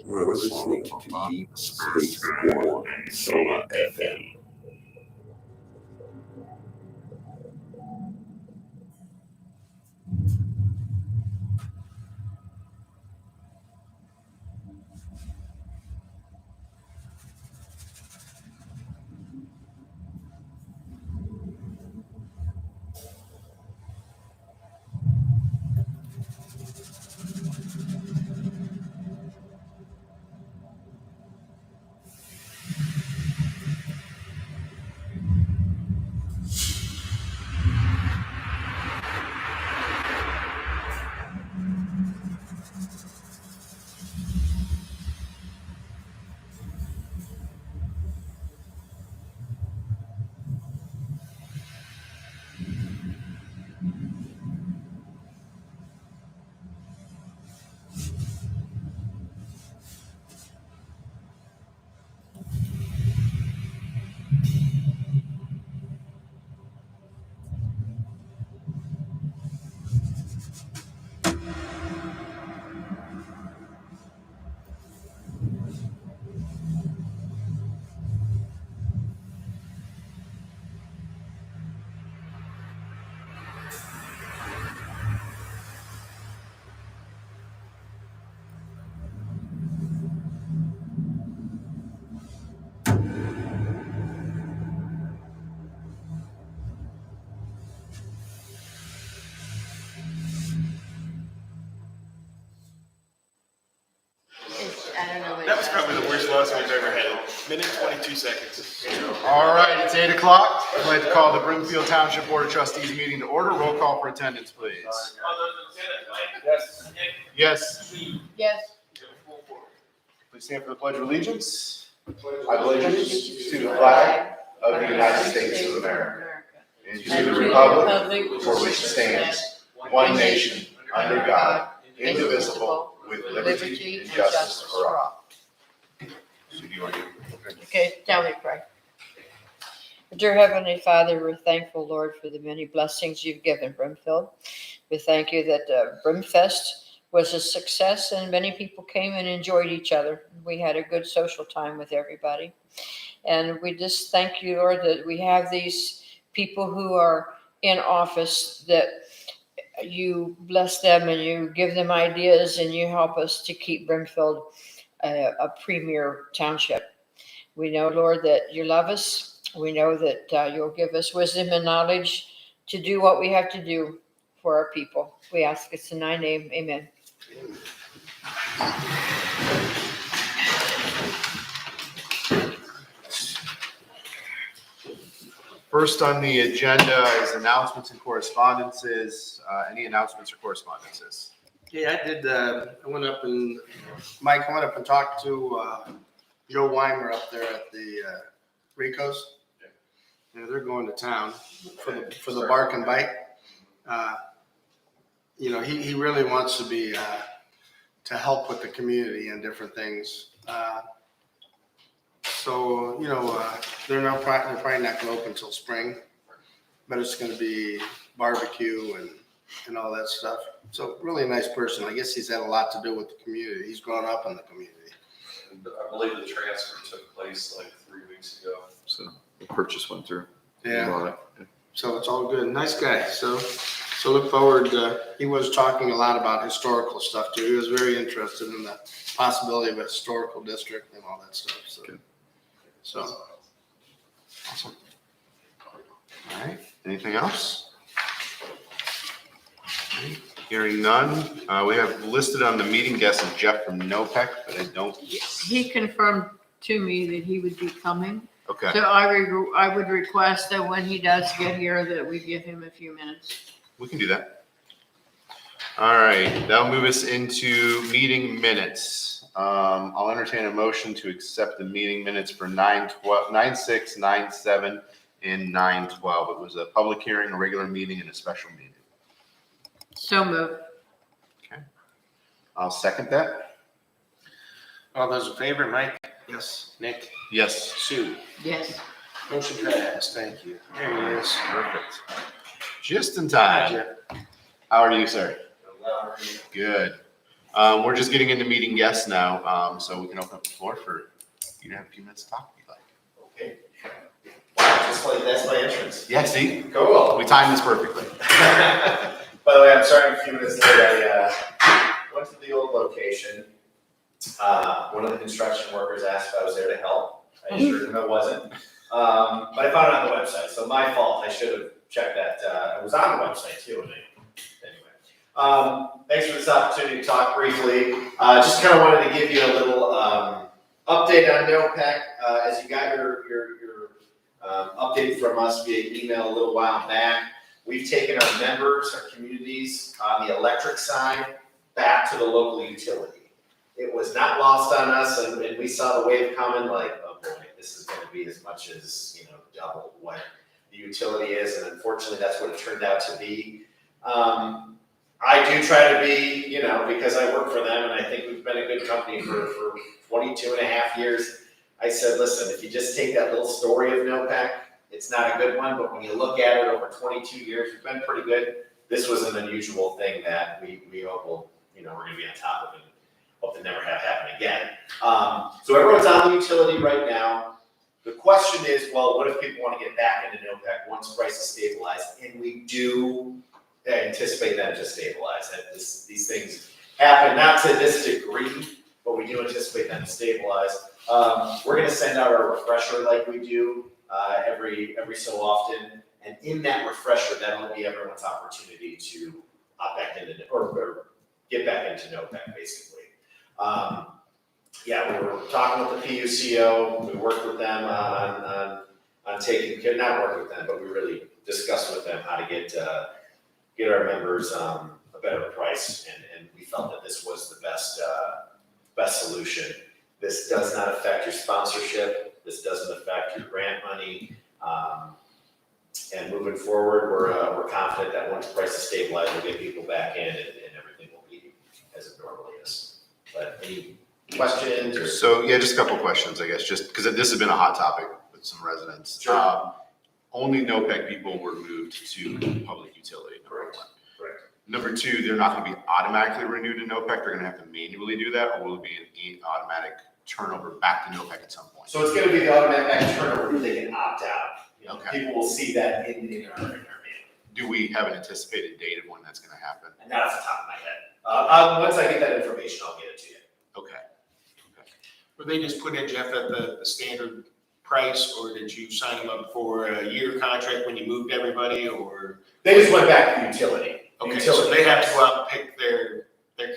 You're listening to Deep Space One, Soma FM. That was probably the worst loss we've ever had. Minute 22 seconds. All right, it's 8 o'clock. I'd like to call the Brimfield Township Board of Trustees meeting to order. Roll call for attendance, please. Yes. Yes. Yes. Please stand for the Pledge of Allegiance. I pledge allegiance to the flag of the United States of America and to the republic for which it stands, one nation, under God, indivisible, with liberty and justice for all. Okay, now we pray. Dear Heavenly Father, we're thankful, Lord, for the many blessings you've given Brimfield. We thank you that Brimfest was a success and many people came and enjoyed each other. We had a good social time with everybody. And we just thank you, Lord, that we have these people who are in office, that you bless them and you give them ideas and you help us to keep Brimfield a premier township. We know, Lord, that you love us. We know that you'll give us wisdom and knowledge to do what we have to do for our people. We ask this in thy name. Amen. First on the agenda is announcements and correspondences. Any announcements or correspondences? Yeah, I did. I went up and talked to Joe Weimer up there at the Rico's. Yeah, they're going to town for the bark and bite. you know, he really wants to be, to help with the community and different things. So, you know, they're probably not gonna open until spring, but it's gonna be barbecue and all that stuff. So really a nice person. I guess he's had a lot to do with the community. He's grown up in the community. I believe the transfer took place like 3 weeks ago. So the purchase went through. Yeah. Bought it. So it's all good. Nice guy. So look forward. He was talking a lot about historical stuff too. He was very interested in the possibility of a historical district and all that stuff. So, Good. so Awesome. All right, anything else? All right, hearing none, we have listed on the meeting guest as Jeff from NOPEC, but I don't. He confirmed to me that he would be coming. Okay, So I would request that when he does get here, that we give him a few minutes. we can do that. All right, that'll move us into meeting minutes. I'll entertain a motion to accept the meeting minutes for 9/12, 9/6, 9/7, and 9/12. It was a public hearing, a regular meeting, and a special meeting. So moved. I'll second that. all those in favor, Mike? Yes. Nick? Yes. Sue? Yes. Motion passed. Thank you. There he is. Perfect. Just in Hi, time. Jeff. How are you, sir? Good. We're just getting into meeting guests now, so we can open up the floor for you to have a few minutes to talk if you'd like. Okay. Wow, just like that's my entrance. Yeah, see, Cool. we timed this perfectly. By the way, I'm sorry I'm a few minutes late. I went to the old location. One of the construction workers asked if I was there to help. I assured him I wasn't. But I found it on the website, so my fault. I should have checked that. It was on the website too. Anyway, thanks for this opportunity to talk briefly. Just kind of wanted to give you a little update on NOPEC. As you got your update from us via email a little while back, we've taken our members, our communities on the electric side back to the local utility. It was not lost on us, and we saw the wave coming like, oh boy, this is going to be as much as, double what the utility is, and unfortunately that's what it turned out to be. I do try to be, because I work for them and I think we've been a good company for 22 and a half years. I said, listen, if you just take that little story of NOPEC, it's not a good one, but when you look at it over 22 years, we've been pretty good. This was an unusual thing that we hope will, we're going to be on top of it. Hope to never have happen again. So everyone's on the utility right now. The question is, well, what if people want to get back into NOPEC once prices stabilize? And we do anticipate them to stabilize. These things happen, not to this degree, but we do anticipate them to stabilize. We're going to send out a refresher like we do every so often, and in that refresher, that'll be everyone's opportunity to opt back into or get back into NOPEC, basically. We were talking with the PUCO. We worked with them on taking, not work with them, but we really discussed with them how to get our members a better price, and we felt that this was the best solution. This does not affect your sponsorship. This doesn't affect your grant money. And moving forward, we're confident that once prices stabilize, we'll get people back in, and everything will be as it normally is. But any questions or? So yeah, just a couple of questions, I guess, just because this has been a hot topic with some residents. Sure. Only NOPEC people were moved to public utility, number one. Correct. Number two, they're not going to be automatically renewed to NOPEC. They're going to have to manually do that, or will it be an automatic turnover back to NOPEC at some point? So it's going to be the automatic turnover. They can opt out. Okay. People will see that in our manual. Do we have an anticipated date of when that's going to happen? And not off the top of my head. Once I get that information, I'll get it to you. Okay. Were they just put in, Jeff, at the standard price, or did you sign them up for a year contract when you moved everybody, or? They just went back to utility. Okay, Utility so they have to price. go out and pick their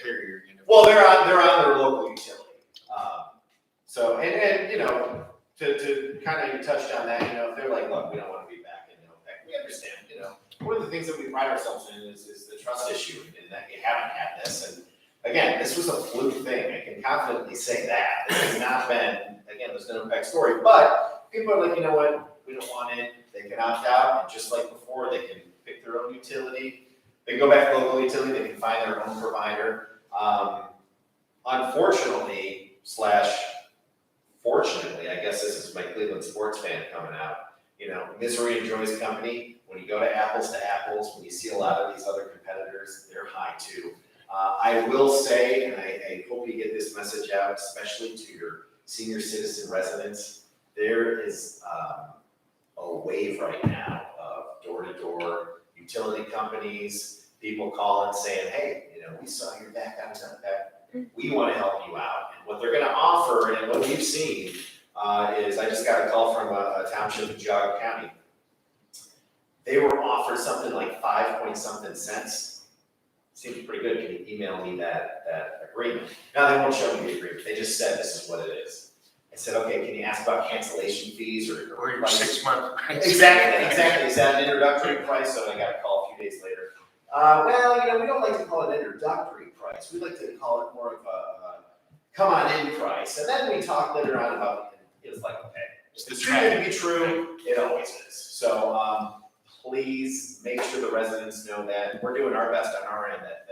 carrier. Well, they're on their local utility. So to kind of, you touched on that, if they're like, look, we don't want to be back in NOPEC, we understand, one of the things that we pride ourselves in is the trust issue, and that you haven't had this. And again, this was a fluke thing. I can confidently say that. This has not been, again, there's no NOPEC story, but people are like, you know what, we don't want it. They can opt out, and just like before, they can pick their own utility. They can go back to local utility, they can find their own provider. Unfortunately, fortunately, I guess this is my Cleveland sports fan coming out. You know, misery enjoys company. When you go to apples, when you see a lot of these other competitors, they're high too. I will say, and I hope you get this message out, especially to your senior citizen residents, there is a wave right now of door-to-door utility companies, people calling saying, hey, you know, we saw your back out of that. We want to help you out. And what they're going to offer, and what we've seen, is I just got a call from a township in Geauga County. They were offered something like 5 cents. Seems pretty good. Can you email me that agreement? Now they won't show me the agreement. They just said this is what it is. I said, okay, can you ask about cancellation fees or Or your price? 6 month. Exactly. Is that an introductory price? So I got a call a few days later. Well, you know, we don't like to call it an introductory price. We like to call it more of a come on in price. And then we talk later on about it's like, okay, it's too good to be true. It always is. So please make sure the residents know that we're doing our best on our end. That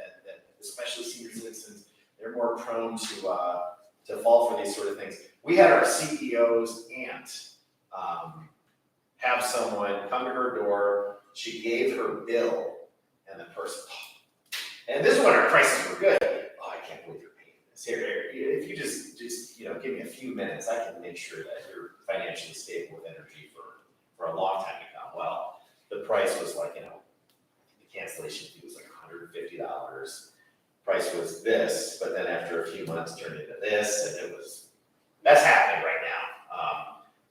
especially senior citizens, they're more prone to fall for these sort of things. We had our CEO's aunt have someone come to her door. She gave her bill, and the person, and this is when our prices were good. Oh, I can't believe you're paying this. Here, if you just give me a few minutes, I can make sure that you're financially stable with energy for a long time to come. Well, the price was like, you know, the cancellation fee was like $150. Price was this, but then after a few months turned into this, and that's happening right now.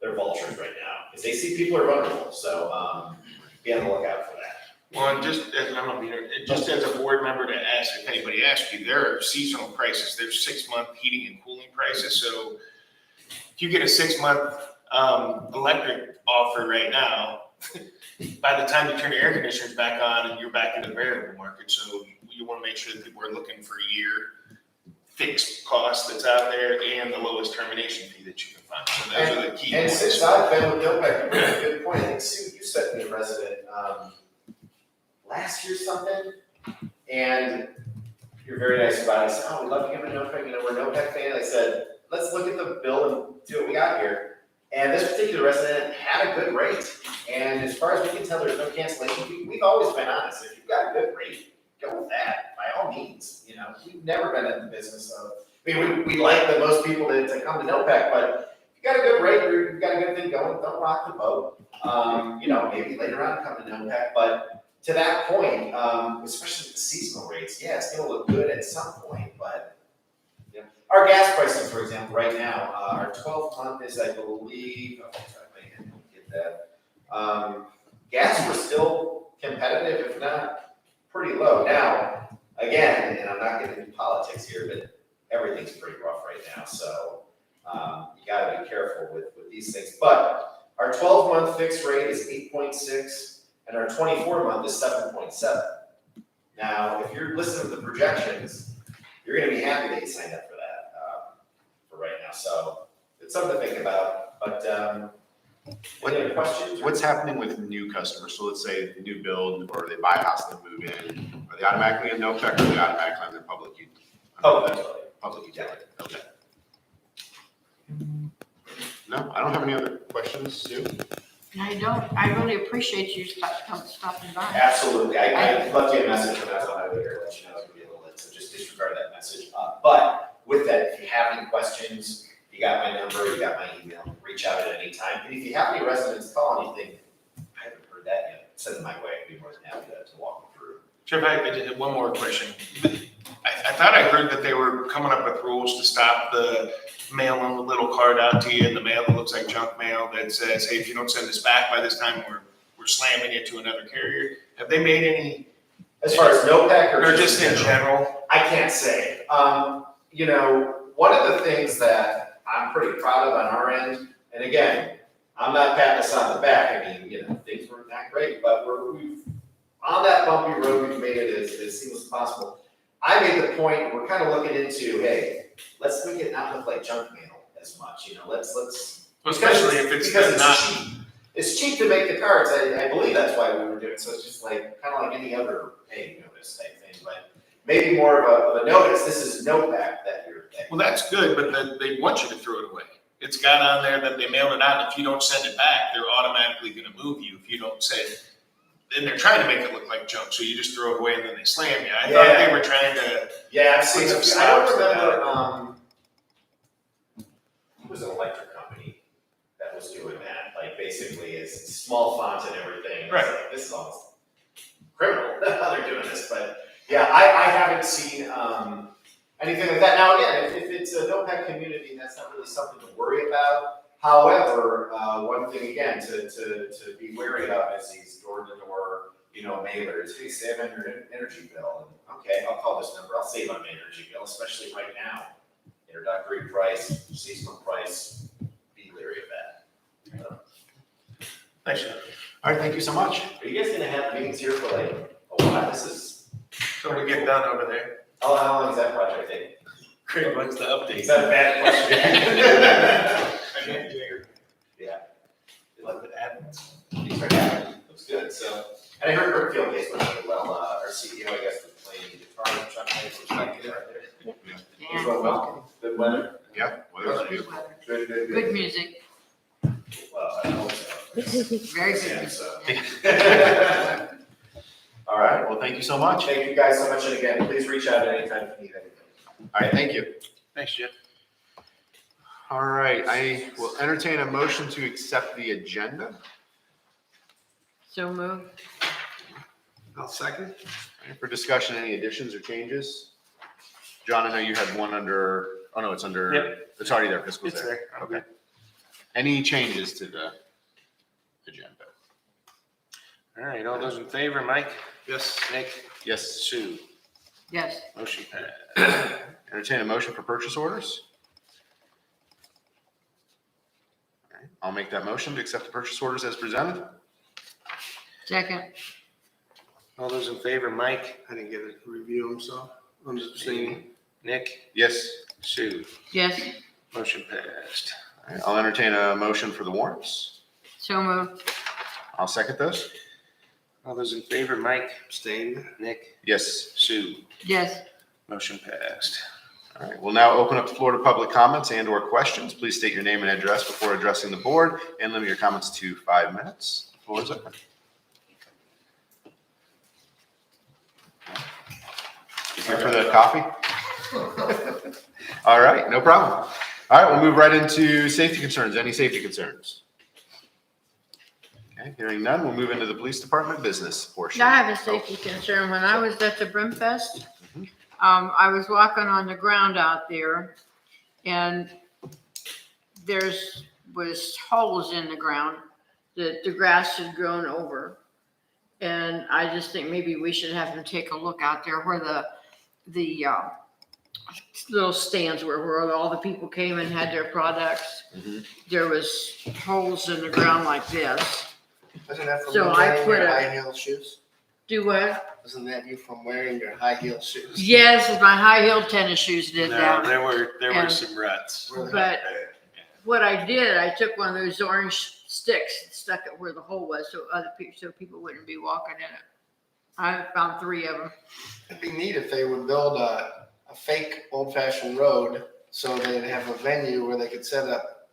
They're vultures right now because they see people are vulnerable. So be on the lookout for that. Well, and just as a board member to ask, if anybody asks you, there are seasonal prices. There's 6 month heating and cooling prices. So if you get a 6 month electric offer right now, by the time you turn your air conditioners back on and you're back in the variable market. So you want to make sure that people are looking for a year fixed cost that's out there and the lowest termination fee that you can find. So those are the key And points. since I've been with NOPEC, you bring a good point. I think Sue, you sent me a resident last year something, and you're very nice about it. I said, oh, we'd love to give it a NOPEC. You know, we're a NOPEC fan. I said, let's look at the bill and see what we got here. And this particular resident had a good rate. And as far as we can tell, there's no cancellation. We've always been honest. If you've got a good rate, go with that by all means. You know, we've never been in the business of, I mean, we like the most people to come to NOPEC, but if you got a good rate, you've got a good thing going, don't rock the boat. You know, maybe later on come to NOPEC, but to that point, especially with the seasonal rates, yeah, it's gonna look good at some point, but you know, our gas prices, for example, right now, our 12-month is, I believe, get that. Gas was still competitive, if not pretty low. Now, again, and I'm not getting into politics here, but everything's pretty rough right now, so you gotta be careful with these things. But our 12-month fixed rate is 8.6, and our 24-month is 7.7. Now, if you're listening to the projections, you're gonna be happy that you signed up for that for right now. So it's something to think about. But any other questions? What's happening with new customers? So let's say new build, or they buy a house and they move in. Are they automatically in NOPEC, or are they automatically on their public utility? Public utility. Okay. No, I don't have any other questions, Sue. I don't. I really appreciate you stopping by. Absolutely. I left you a message when I was on my way here, let you know it's gonna be a little late, so just disregard that message. But with that, if you have any questions, you got my number, you got my email, reach out at any time. And if you have any residents call anything, I haven't heard that yet, send them my way. I'd be more than happy to walk them through. Jeff, I just have one more question. I thought I heard that they were coming up with rules to stop the mailing a little card out to you in the mail that looks like junk mail that says, hey, if you don't send this back by this time, we're slamming it to another carrier. Have they made any? As far as NOPEC Or just in general? I can't say. You know, one of the things that I'm pretty proud of on our end, and again, I'm not patting us on the back. I mean, you know, things weren't that great, but we've on that bumpy road, we've made it as seamless as possible. I made the point, we're kind of looking into, hey, let's make it not look like junk mail as much, you know, let's. Especially if it's not cheap. It's cheap to make the cards, I believe that's why we were doing it, so it's just like, kind of like any other, hey, you know, notice type thing, but maybe more of a notice, this is NOPAC that you're. Well, that's good, but they want you to throw it away. It's got on there that they mailed it out. If you don't send it back, they're automatically gonna move you if you don't say, and they're trying to make it look like junk, so you just throw it away and then they slam you. I thought they were trying to. Yeah, I've seen, Put some I don't stops to remember, it was an electric company that was doing that, like basically it's small font and everything. It's Right. like, this is almost criminal how they're doing this, but yeah, I haven't seen, anything like that. Now, again, if it's a NOPAC community, that's not really something to worry about. However, one thing again to be wary of is these door-to-door, mailers. Hey, save on your energy bill. And, okay, I'll call this number. I'll save on my energy bill, especially right now. Introductory price, seasonal price. Be leery of that. Thanks, Sean. All right, thank you so much. Are you guys gonna have meetings here for like a while? This is. So we get done over there. How long is that project take? Great, what's the update? Is that a bad question? Yeah. They love it happens. These are happening. Looks good. So, and I heard Brimfield case went really well. Our CEO, I guess, was playing guitar and Chuck Hayes was like right there. It went well. Good weather. Yeah, weather's beautiful. Good. Good music, Well, I hope so. very good Yeah, music. so. Yeah. All right. Well, thank you so much. Thank you guys so much. And again, please reach out at any time if you need anything. All right, thank you. Thanks, Jeff. All right, I will entertain a motion to accept the agenda. So move. I'll second. All right, for discussion, any additions or changes? John, I know you had one under, oh no, it's under, Yep. it's already there, fiscal It's there. there. Okay. Any changes to the agenda? All right, all those in favor, Mike? Yes. Nick? Yes. Sue? Yes. Motion passed. Entertain a motion for purchase orders. All right, I'll make that motion to accept the purchase orders as presented. Second. All those in favor, Mike? I didn't get to review them, so I'm just saying. Nick? Yes. Sue? Yes. Motion passed. All right, I'll entertain a motion for the warrants. So move. I'll second those. All those in favor, Mike? Abstain. Nick? Yes. Sue? Yes. Motion passed. All right, we'll now open up the floor to public comments and or questions. Please state your name and address before addressing the board and limit your comments to 5 minutes. The floor is open. Here for the coffee? All right, no problem. All right, we'll move right into safety concerns. Any safety concerns? Okay, hearing none, we'll move into the police department business portion. I have a safety concern. When I was at the Brimfest, I was walking on the ground out there and was holes in the ground that the grass had grown over. And I just think maybe we should have them take a look out there where the little stands were, where all the people came and had their products. Mhm. There was holes in the ground like this. Isn't that from So you I wearing put your a- high heel shoes? Do what? Isn't that you from wearing your high heel shoes? Yes, my high-heeled tennis shoes did No, that. there were And- some ruts. Really? But what I did, I took one of those orange sticks and stuck it where the hole was so people wouldn't be walking in it. I found 3 of them. It'd be neat if they would build a fake old-fashioned road so they'd have a venue where they could set up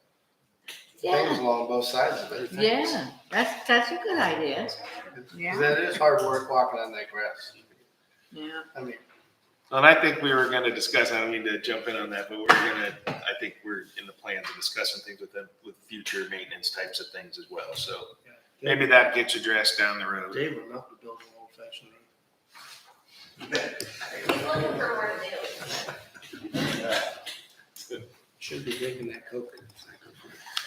things along both sides of it. Yeah, that's a good idea. Yeah. 'Cause it is hard work walking on that grass. Yeah. I mean, And I think we were gonna discuss, I don't mean to jump in on that, but I think we're in the plans of discussing things with them, with future maintenance types of things as well, so maybe that gets addressed down the road. Dave would love to build an old-fashioned road. Should be drinking that Coke.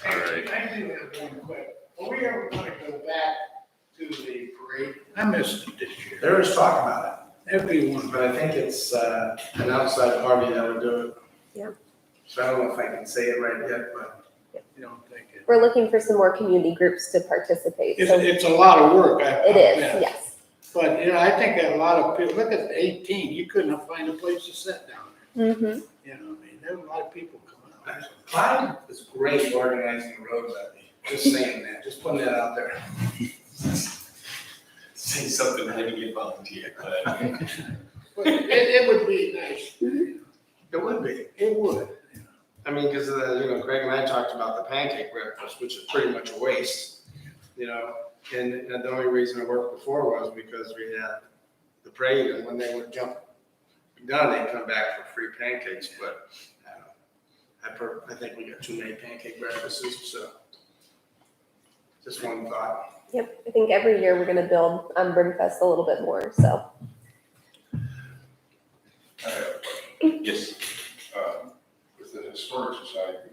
All right. I do have one quick. Are we ever gonna go back to the parade? I missed it this year. There is talk about Everyone, it, but I think it's an outside party that would do it. Yeah. So I don't know if I can say it right yet, but you don't think it? We're looking for some more community groups to participate. So It's a lot of work. it is, yes. But, I think that a lot of people, look at the 18, you couldn't find a place to sit down Mm-hmm. there. There were a lot of people coming out. Clyde is great organizing the road levy. Just saying that, just putting that out there. Say something, then you get volunteer, but But it would be nice. It would be. It would. I mean, because, Craig and I talked about the pancake breakfast, which is pretty much a waste, and the only reason it worked before was because we had the parade, and when they would jump done, they'd come back for free pancakes, but I think we got too many pancake breakfasts, so just one thought. Yep, I think every year we're gonna build on Brimfest a little bit more, so. Yes. With the Historic Society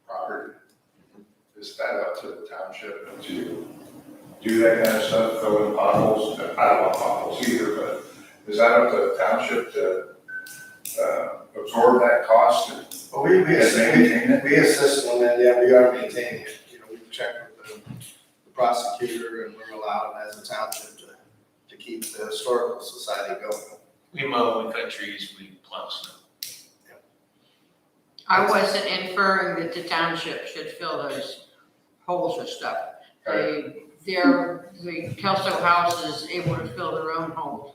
property, is that up to the township to do that kind of stuff, fill in potholes? I don't want potholes either, but is that up to the township to absorb that cost? But we maintain it? we assist them, and yeah, we are maintaining it. We've checked with the prosecutor, and we're allowed as a township to keep the historical society going. we mow, we cut trees, we plow snow. I wasn't inferring that the township should fill those holes with stuff. The Kelso House is able to fill their own holes.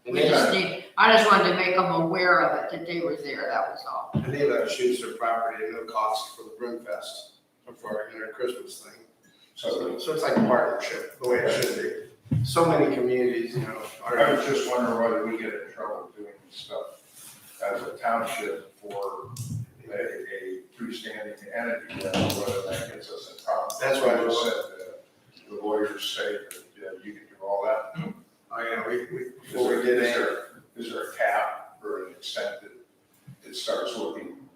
And We they just let, need, I just wanted to make them aware of it, that they were there, that was all. and they let us use their property at no cost for the Brimfest, for our Christmas thing. So it's like a partnership, the way it should be. So many communities, I was just wondering whether we get in trouble doing stuff as a township for a freestanding entity, whether that gets us in trouble. That's why I You was- said, the lawyers say that you can do all that. Oh, yeah, before we did Is it, there- is there a cap or an extent that it starts looking,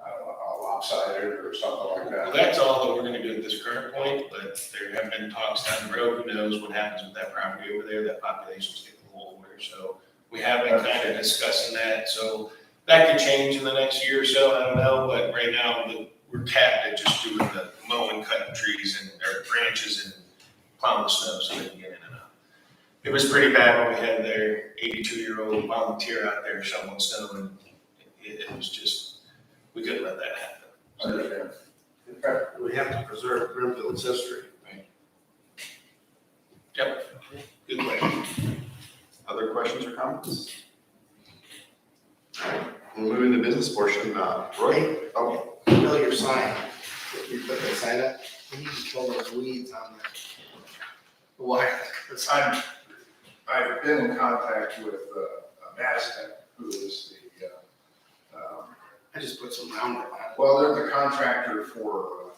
I don't know, lopsided or something like Well, that? that's all that we're gonna do at this current point, but there have been talks down the road, who knows what happens with that property over there, that population's getting a little older, so we have been kind of discussing that, so that could change in the next year or so, I don't know, but right now, we're capped at just doing the mowing, cutting trees or branches and plowing the snow so they can get in and out. It was pretty bad when we had their 82-year-old volunteer out there shoveling snow, and it was just, we couldn't let that happen. Understand. in fact, we have to preserve Brimfield's history. Yep, good question. Other questions or comments? All right, we'll move into the business portion. Roy? Oh, Kill your sign. If you put the sign up, you need to kill those weeds on the wire. I've been in contact with Mastec, who is I just put some round on it. well, they're the contractor for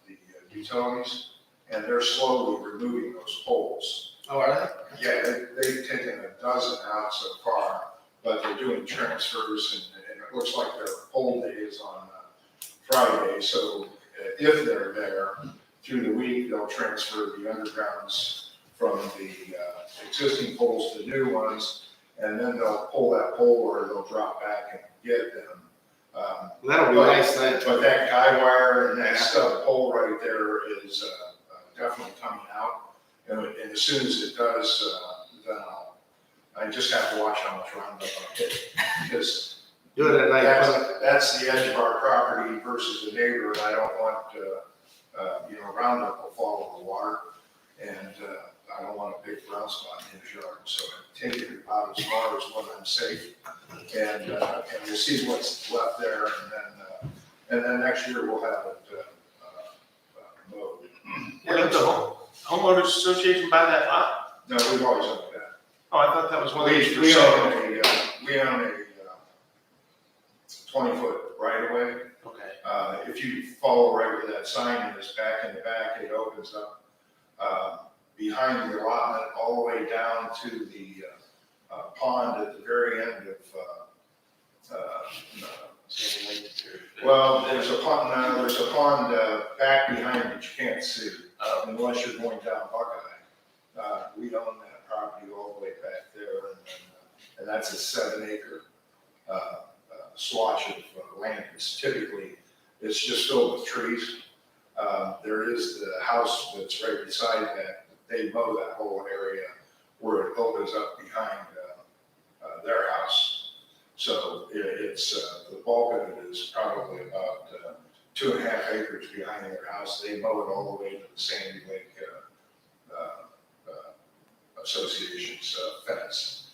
the utilities, and they're slowly removing those poles. Oh, are they? Yeah, they've taken a dozen out so far, but they're doing transfers, and it looks like their pole day is on Friday, so if they're there through the week, they'll transfer the undergrounds from the existing poles to new ones, and then they'll pull that pole or they'll drop back and get them. That'll be nice then. But that guy wire and that stub pole right there is definitely coming out. And as soon as it does, then I just have to watch how much Roundup I hit. Because Do it at night. that's the edge of our property versus the neighbor, and I don't want, Roundup will fall in the water. And I don't want a big brown spot in his yard, so I take it about as far as when I'm safe. And we'll see what's left there, and then next year we'll have it mowed. Where did the homeowners association buy that lot? No, we've always owned that. Oh, I thought that was one of these for We sale. own a 20-foot right of way. Okay. If you follow right where that sign is, back in the back, it opens up behind the allotment all the way down to the pond at the very end of well, there's a pond back behind that you can't see unless you're going down Buckeye. We own that property all the way back there, and that's a 7-acre swatch of land. It's just filled with trees. There is the house that's right beside that. They mow that whole area where it opens up behind their house. So it's the bulk of it is probably about 2.5 acres behind their house. They mow it all the way to the Sandy Lake Association's fence,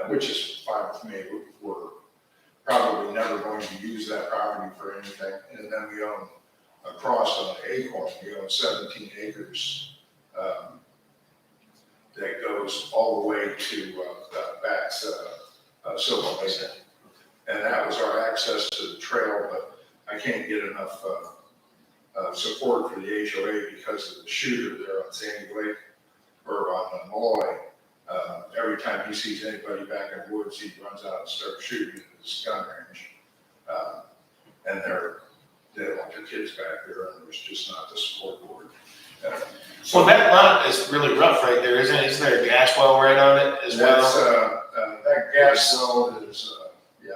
which is fine with me. We're probably never going to use that property for anything. And then we own across on Acorn, we own 17 acres that goes all the way to back Silver Lake. And that was our access to the trail, but I can't get enough support for the HOA because of the shooter there on Sandy Lake or on Malloy. Every time he sees anybody back in the woods, he runs out and starts shooting at his gun range. And they don't want their kids back there, and there's just not the support board. So that lot is really rough right there, isn't it? Isn't there a gas well right on it as well? That gas well is,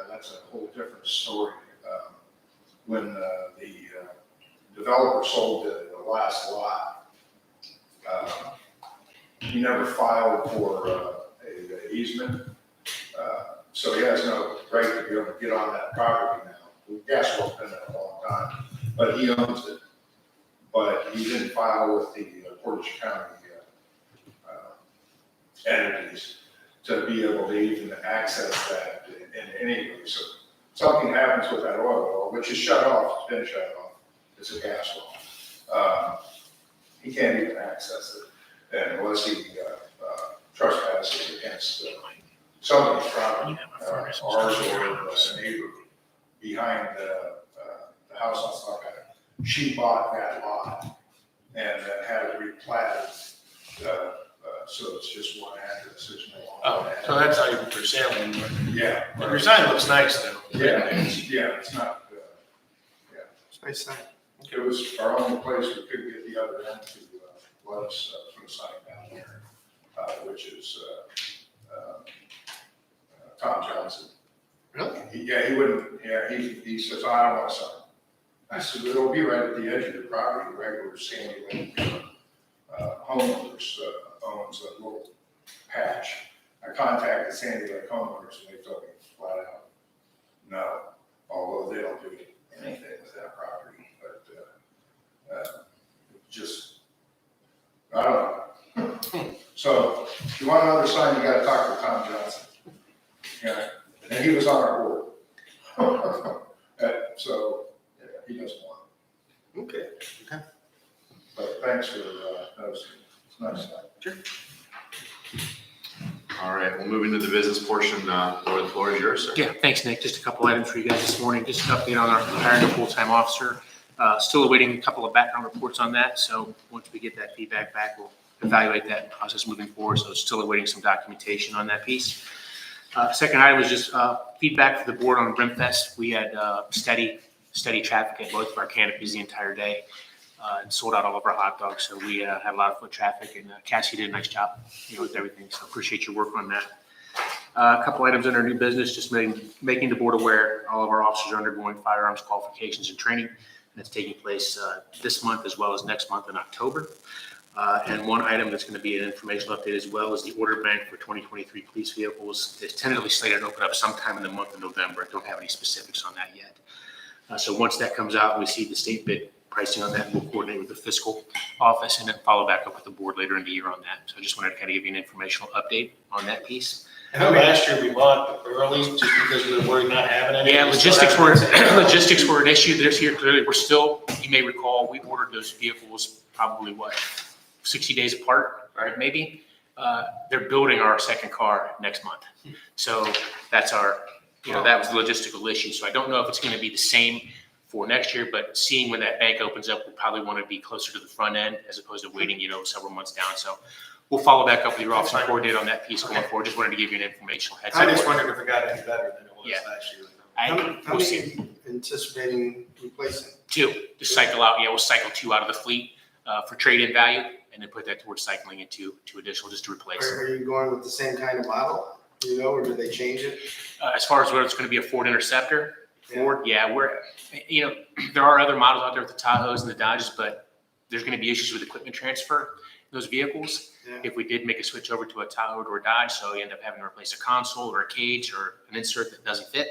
that's a whole different story. When the developer sold the last lot, he never filed for a easement, so he has no right to be able to get on that property now. The gas well's been there a long time, but he owns it. But he didn't file with the Portage County entities to be able to even access that in any way. So something happens with that oil well, which is shut off, it's been shut off, it's a gas well. He can't even access it, and unless he trespasses against somebody's property, ours or a neighbor behind the house on Buckeye. She bought that lot and then had it replatted, so it's just one address, there's no longer. Oh, so that's not even for sale anymore. Yeah. The design looks nice though. Yeah, it's not, It's a nice sign. it was our only place we could get the other end to let us put a sign down there, which is Tom Johnson. Really? He wouldn't, he says, I don't want a sign. I said, it'll be right at the edge of your property, regular Sandy Lake homeowners owns a little patch. I contacted Sandy Lake homeowners and they told me flat out, no, although they don't do anything with that property, but just, I don't know. So if you want another sign, you gotta talk to Tom Johnson. Yeah, and he was on our board. So, he doesn't want it. Okay. But thanks for noticing. It's nice. Sure. All right, we'll move into the business portion. Laura, the floor is yours, sir. Yeah, thanks, Nick. Just a couple items for you guys this morning. Just an update on our hiring a full-time officer. Still awaiting a couple of background reports on that. So once we get that feedback back, we'll evaluate that process moving forward. So still awaiting some documentation on that piece. Second item was just feedback for the board on Brimfest. We had steady traffic at both of our canopies the entire day. And sold out all of our hot dogs. So we had a lot of foot traffic, and Cassie did a nice job, with everything. So appreciate your work on that. A couple items under new business, just making the board aware all of our officers are undergoing firearms qualifications and training. And that's taking place this month as well as next month in October. And one item that's going to be an informational update as well is the order bank for 2023 police vehicles. It's tentatively slated to open up sometime in the month of November. I don't have any specifics on that yet. So once that comes out, we see the state bid pricing on that, we'll coordinate with the fiscal office and then follow back up with the board later in the year on that. So I just wanted to kind of give you an informational update on that piece. I know last year we bought early just because we were worried not having any. Yeah, logistics were an issue this year. Clearly, we're still, you may recall, we ordered those vehicles probably 60 days apart, right? Maybe. They're building our second car next month. So that's our, that was the logistical issue. So I don't know if it's going to be the same for next year, but seeing when that bank opens up, we'll probably want to be closer to the front end as opposed to waiting, several months down. So we'll follow back up with your office and coordinate on that piece going forward. Just wanted to give you an informational heads up. I just wondered if it got any better than it was last year. How many are you anticipating replacing? 2 to cycle out. Yeah, we'll cycle 2 out of the fleet for trade-in value, and then put that towards cycling into 2 additional just to replace them. Are you going with the same kind of model, or do they change it? As far as whether it's going to be a Ford Interceptor, Ford, there are other models out there with the Tahoes and the Dodges, but there's going to be issues with equipment transfer in those vehicles. Yeah. If we did make a switch over to a Tahoe or a Dodge, so you end up having to replace a console or a cage or an insert that doesn't fit,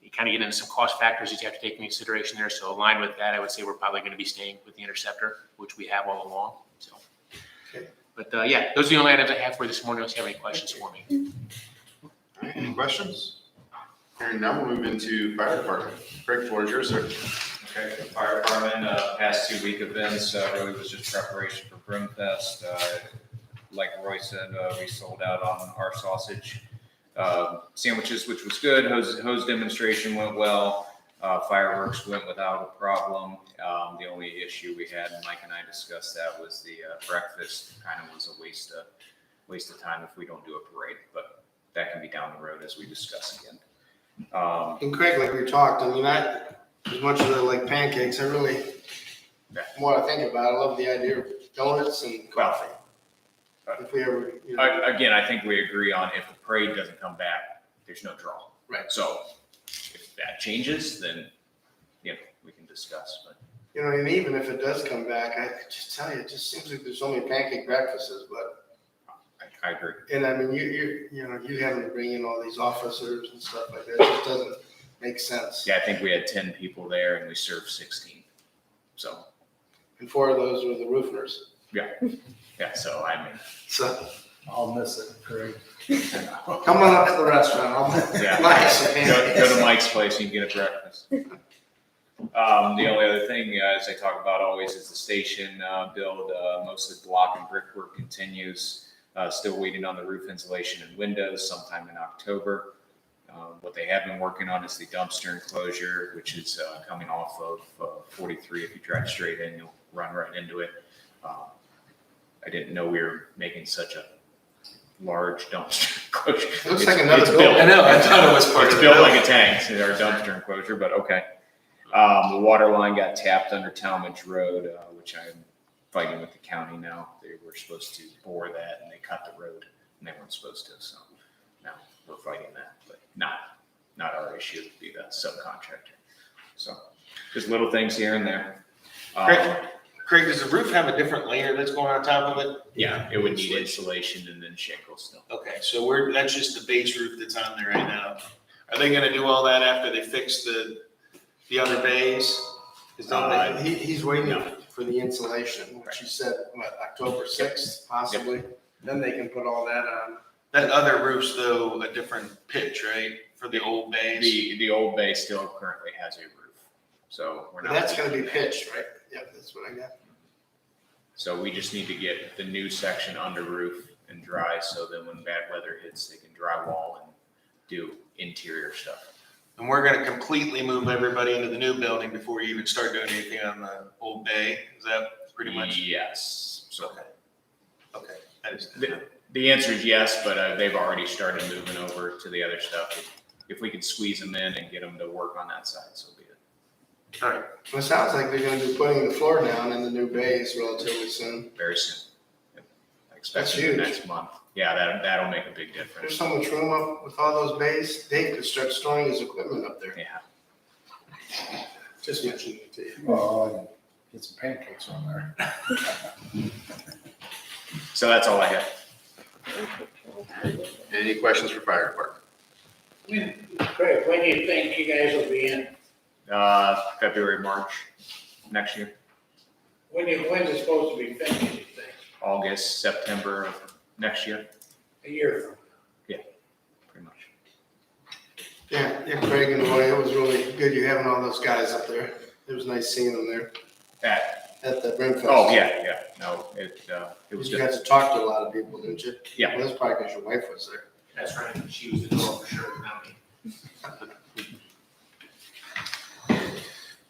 you kind of get into some cost factors that you have to take into consideration there. So aligned with that, I would say we're probably going to be staying with the Interceptor, which we have all along. So, Okay. But yeah, those are the only items I have for this morning. Unless you have any questions for me. All right, any questions? Hearing none, we'll move into fire department. Craig, floor is yours, sir. Okay, the fire department, past 2 week events, really was just preparation for Brimfest. Like Roy said, we sold out on our sausage sandwiches, which was good. Hose demonstration went well. Fireworks went without a problem. The only issue we had, and Mike and I discussed that, was the breakfast. Kind of was a waste of time if we don't do a parade, but that can be down the road as we discuss again. And Craig, like we talked, I mean, as much as I like pancakes, I really, the more I think about it, I love the idea of donuts and coffee. If we ever, you know. Again, I think we agree on if the parade doesn't come back, there's no draw. Right. So if that changes, then, you know, we can discuss, but. You know, and even if it does come back, I just tell you, it just seems like there's so many pancake breakfasts, but. I agree. And I mean, you know, you having to bring in all these officers and stuff like that, it just doesn't make sense. Yeah, I think we had 10 people there and we served 16. So. And 4 of those were the roofers. Yeah, so I mean. So. I'll miss it, Craig. Come on up to the restaurant. I'll buy some pancakes. Go to Mike's place and you can get a breakfast. The only other thing, as I talk about always, is the station build. Mostly block and brickwork continues. Still waiting on the roof insulation and windows sometime in October. What they have been working on is the dumpster enclosure, which is coming off of 43. If you drive straight in, you'll run right into it. I didn't know we were making such a large dumpster enclosure. It looks like another building. Built. I know, I thought it was part It's of the built like building. a tank, so our dumpster enclosure, but okay. The water line got tapped under Talmadge Road, which I'm fighting with the county now. They were supposed to bore that and they cut the road and they weren't supposed to, so now we're fighting that, but not our issue, it'd be the subcontractor. So just little things here and there. Craig, does the roof have a different layer that's going on top of it? Yeah, it would need insulation and then shingles still. Okay, so that's just the base roof that's on there right now. Are they gonna do all that after they fix the other bays? He's waiting for the insulation, which he said, what, October 6th, possibly? Then they can put all that on. That other roof's though a different pitch, right, for the old bays? The old bay still currently has a roof, so we're not. That's gonna be pitched, right? Yep, that's what I got. So we just need to get the new section under roof and dry, so then when bad weather hits, they can drywall and do interior stuff. And we're gonna completely move everybody into the new building before you even start doing anything on the old bay? Is that pretty much? Yes, so. Okay. The answer is yes, but they've already started moving over to the other stuff. If we could squeeze them in and get them to work on that side, so be it. All right. Well, it sounds like they're gonna be putting the floor down in the new bays relatively soon. Very soon. Yep. I expect That's it huge. next month. Yeah, that'll make a big There's difference. so much room up with all those bays. Dave could start storing his equipment up there. Yeah. Just mentioning it to you. Well, get some pancakes on there. So that's all I have. Any questions for fire department? Craig, when do you think you guys will be in? February, March next year. When's it supposed to be finished, you think? August, September of next year. A year from Pretty much. Yeah, Craig and Roy, it was really good you having all those guys up there. It was nice seeing them there at the Brimfield. Oh, yeah. No, it was You good. got to talk to a lot of people, didn't you? Yeah. Well, that's probably because your wife was there. That's right. She was the girl for sure, not me.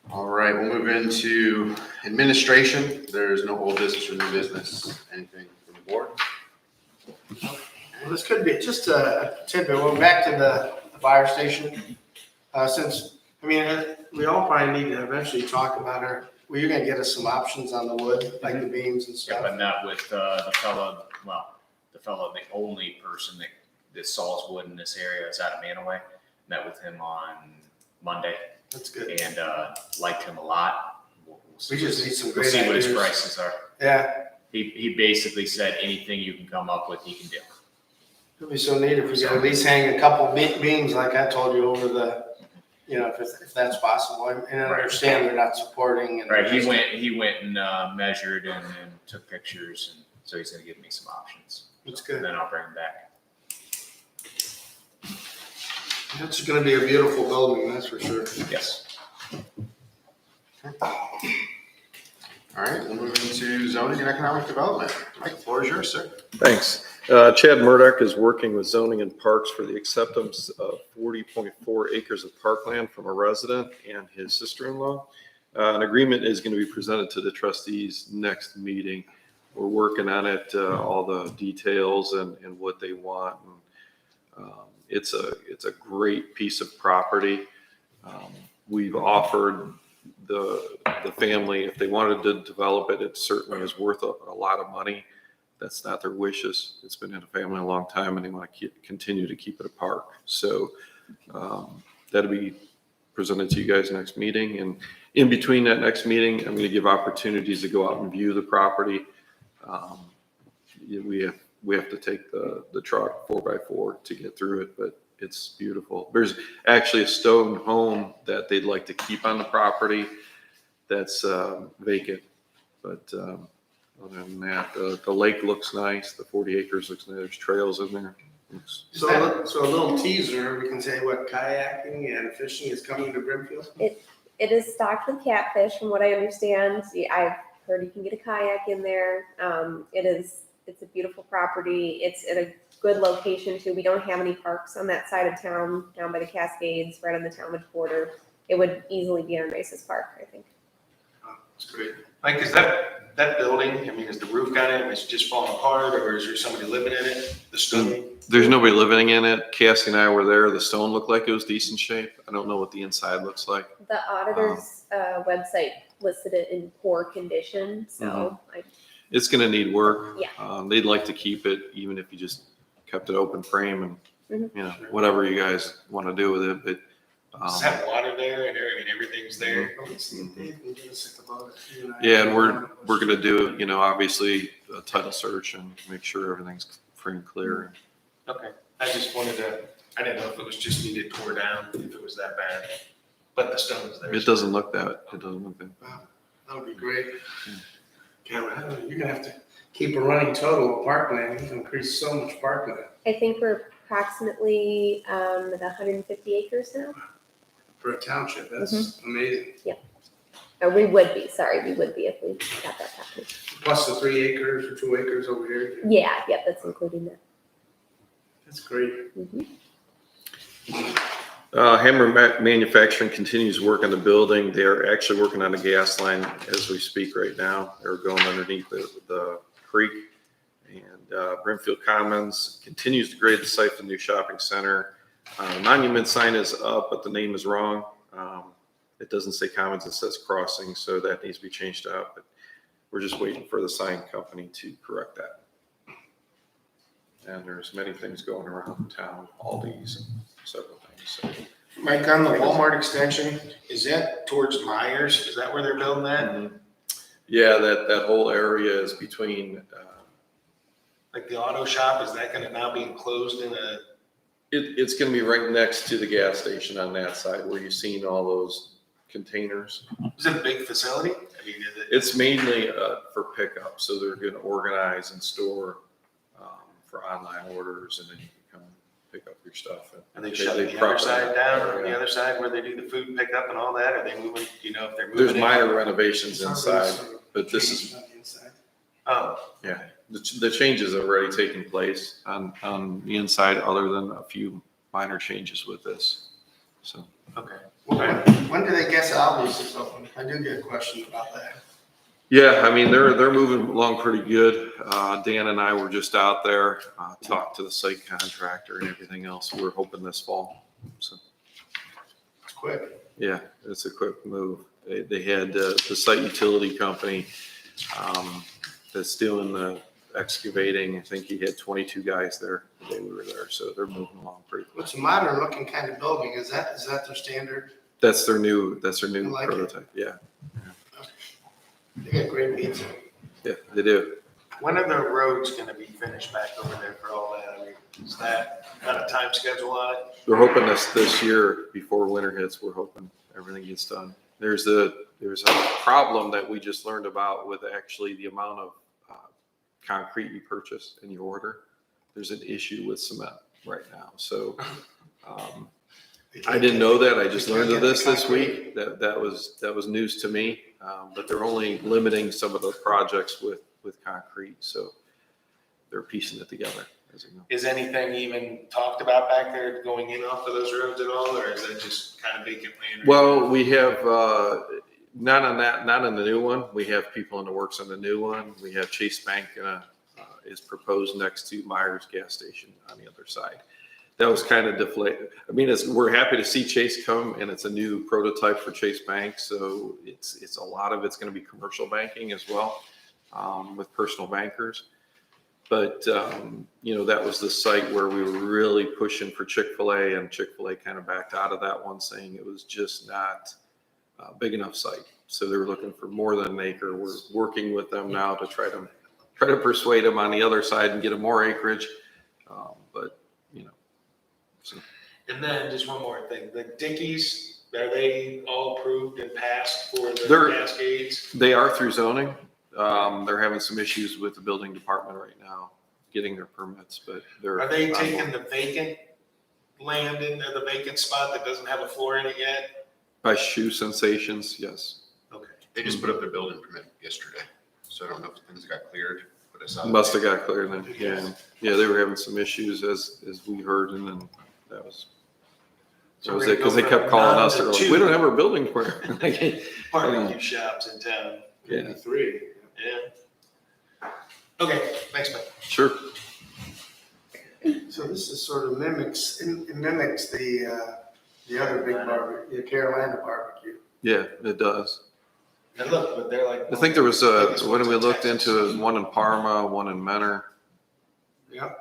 All right, we'll move into administration. There's no old business or new business. Anything from the board? Well, this could be just a tidbit. Well, back to the fire station. Since, I mean, we all probably need to eventually talk about you're gonna get us some options on the wood, like the beams and Yeah, stuff. but not with the the only person that saws wood in this area is out of Manaway. Met with him on Monday That's good. and liked him a lot. We just need some We'll great see what his ideas. prices are. Yeah, He basically said anything you can come up with, he can do. it'd be so neat if we could at least hang a couple beams, like I told you, over the, if that's possible. And I understand they're not supporting and. Right, he went and measured and took pictures, and So he's gonna give me some options. That's And good. then I'll bring them back. It's gonna be a beautiful building, that's for sure. Yes. All right, we'll move into zoning and economic development. Mike, the floor is yours, sir. Thanks. Chad Murdock is working with zoning and parks for the acceptance of 40.4 acres of parkland from a resident and his sister-in-law. An agreement is going to be presented to the trustees next meeting. We're working on it, all the details and what they want. It's a great piece of property. We've offered the family, if they wanted to develop it, it certainly is worth a lot of money. That's not their wishes. It's been in the family a long time and they want to continue to keep it a park. So that'll be presented to you guys next meeting. And in between that next meeting, I'm going to give opportunities to go out and view the property. We have to take the truck 4x4 to get through it, but it's beautiful. There's actually a stone home that they'd like to keep on the property that's vacant. But other than that, the lake looks nice. The 40 acres looks nice. There's trails in there. So a little teaser, we can say what kayaking and fishing is coming to Brimfield? It is stocked with catfish, from what I understand. I've heard you can get a kayak in there. It's a beautiful property. It's in a good location too. We don't have any parks on that side of town, down by the Cascades, right on the Talmadge border. It would easily be our nicest park, I think. That's great. Mike, is that building, I mean, is the roof got it and it's just falling apart, or is there somebody living in it? The stone? There's nobody living in it. Cassie and I were there. The stone looked like it was decent shape. I don't know what the inside looks like. The auditor's website listed it in poor condition, so It's going to need work. Yeah. They'd like to keep it, even if you just kept it open frame and, whatever you guys want to do with it. But Does it have water there and everything's there? yeah, and we're going to do, obviously a title search and make sure everything's free and clear. Okay, I just I didn't know if it was just needed tore down, if it was that bad, but the stone's there. It doesn't look that. Wow, that would be great. Cameron, you're gonna have to keep a running total of parkland. You've increased so much parkland. I think we're approximately at 150 acres now. For a township, that's amazing. Or we would be if we got that happening. Plus the 3 acres or 2 acres over here. Yeah, that's including that. That's great. Hammer Manufacturing continues work on the building. They're actually working on a gas line as we speak right now. They're going underneath the creek. And Brimfield Commons continues to grade the site for the new shopping center. Monument sign is up, but the name is wrong. It doesn't say Commons, it says Crossing, so that needs to be changed out. But we're just waiting for the sign company to correct that. And there's many things going around town, Aldi's and several things. So, Mike, on the Walmart extension, is that towards Myers? Is that where they're building that? yeah, that whole area is between. Like the auto shop, is that gonna now be enclosed in a? It's going to be right next to the gas station on that side where you've seen all those containers. Is it a big facility? I mean, is it? It's mainly for pickup, so they're going to organize and store for online orders, and then you can come pick up your stuff. Are they shutting the other side down, or the other side where they do the food pickup and all that? Are they moving? Do you know if they're moving? There's minor renovations inside, but this is. Oh. Yeah, the changes have already taken place on the inside, other than a few minor changes with this. So. Okay. When do they guess Aldi's is open? I do get a question about that. Yeah, I mean, they're moving along pretty good. Dan and I were just out there, talked to the site contractor and everything else. We're hoping this fall. So. It's quick. Yeah, it's a quick move. They had the site utility company that's doing the excavating. I think he had 22 guys there the day we were there, so they're moving along pretty quick. It's a modern looking kind of building. Is that their standard? That's their new like prototype. Yeah. They got great pizza. Yeah, they do. When are the roads gonna be finished back over there for all that? I mean, is that got a time schedule on it? We're hoping this year before winter hits. We're hoping everything gets done. There's a problem that we just learned about with actually the amount of concrete you purchase and you order, there's an issue with cement right now. So I didn't know that. I just learned of this week. That was news to me. But they're only limiting some of the projects with concrete. So they're piecing it together, as you know. Is anything even talked about back there going in off of those roads at all, or is that just kind of vacant land? Well, we have, not on that, not on the new one. We have people in the works on the new one. We have Chase Bank is proposed next to Myers gas station on the other side. That was kind of deflated. I mean, we're happy to see Chase come, and it's a new prototype for Chase Bank. So it's a lot of it's going to be commercial banking as well, with personal bankers. But, that was the site where we were really pushing for Chick-fil-A, and Chick-fil-A kind of backed out of that one, saying it was just not a big enough site. So they were looking for more than an acre. We're working with them now to try to persuade them on the other side and get them more acreage. So. And then just one more thing, the Dickies, are they all approved and passed for the Cascades? They are through zoning. They're having some issues with the building department right now, getting their permits, but Are they taking the vacant land in there, the vacant spot that doesn't have a floor in it yet? By Shoe Sensations, yes. Okay. They just put up their building permit yesterday, so I don't know if things got cleared, but I saw. Must have got cleared then, yeah. They were having some issues as we heard, and then that was it, because they kept calling us, they're like, we don't have our building permit. Barbecue shops in town. Yeah. 3. Yeah. Okay, thanks, Mike. Sure. So this is sort of mimics the other big barbecue, the Carolina barbecue. Yeah, it does. And look, but they're like. I think there was when we looked into one in Parma, one in Menor. Yeah.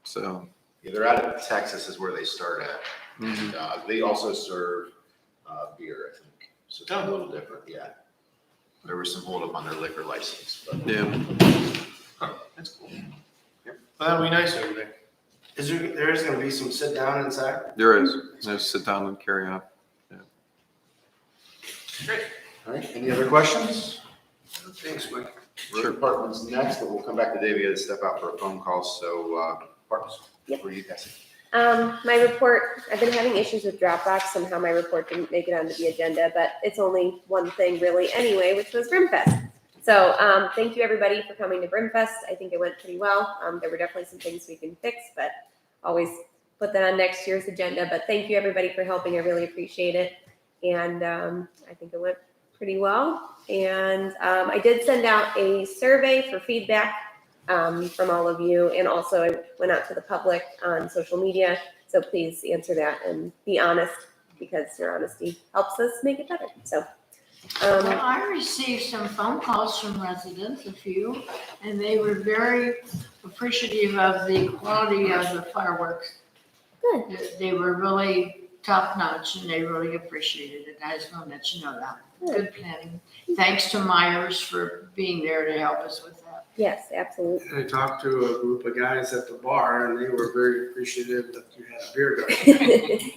So. Yeah, they're out of Texas is where they start at. Mm-hmm. And, they also serve beer, I think. So it's a little different, yeah. There was some holdup on their liquor license, but. Yeah. Huh, that's cool. Yep. Well, that'll be nice over there. There is going to be some sit down inside? There is. Just sit down and carry on. Yeah. Great. All right, any other questions? Thanks, Mike. Road department's next, but we'll come back to Dave. We got to step out for a phone call, so, Parks, where you guys? My report, I've been having issues with Dropbox. Somehow my report didn't make it onto the agenda, but it's only one thing really anyway, which was Brimfest. So thank you everybody for coming to Brimfest. I think it went pretty well. There were definitely some things we can fix, but always put that on next year's agenda. But thank you everybody for helping. I really appreciate it. And I think it went pretty well. And I did send out a survey for feedback from all of you. And also I went out to the public on social media. So please answer that and be honest, because your honesty helps us make it better. So. Well, I received some phone calls from residents, a few, and they were very appreciative of the quality of the fireworks. Good. They were really top notch and they really appreciated it. I just want to let you know that. Good planning. Thanks to Myers for being there to help us with that. Yes, absolutely. I talked to a group of guys at the bar and they were very appreciative that you had a beer garden.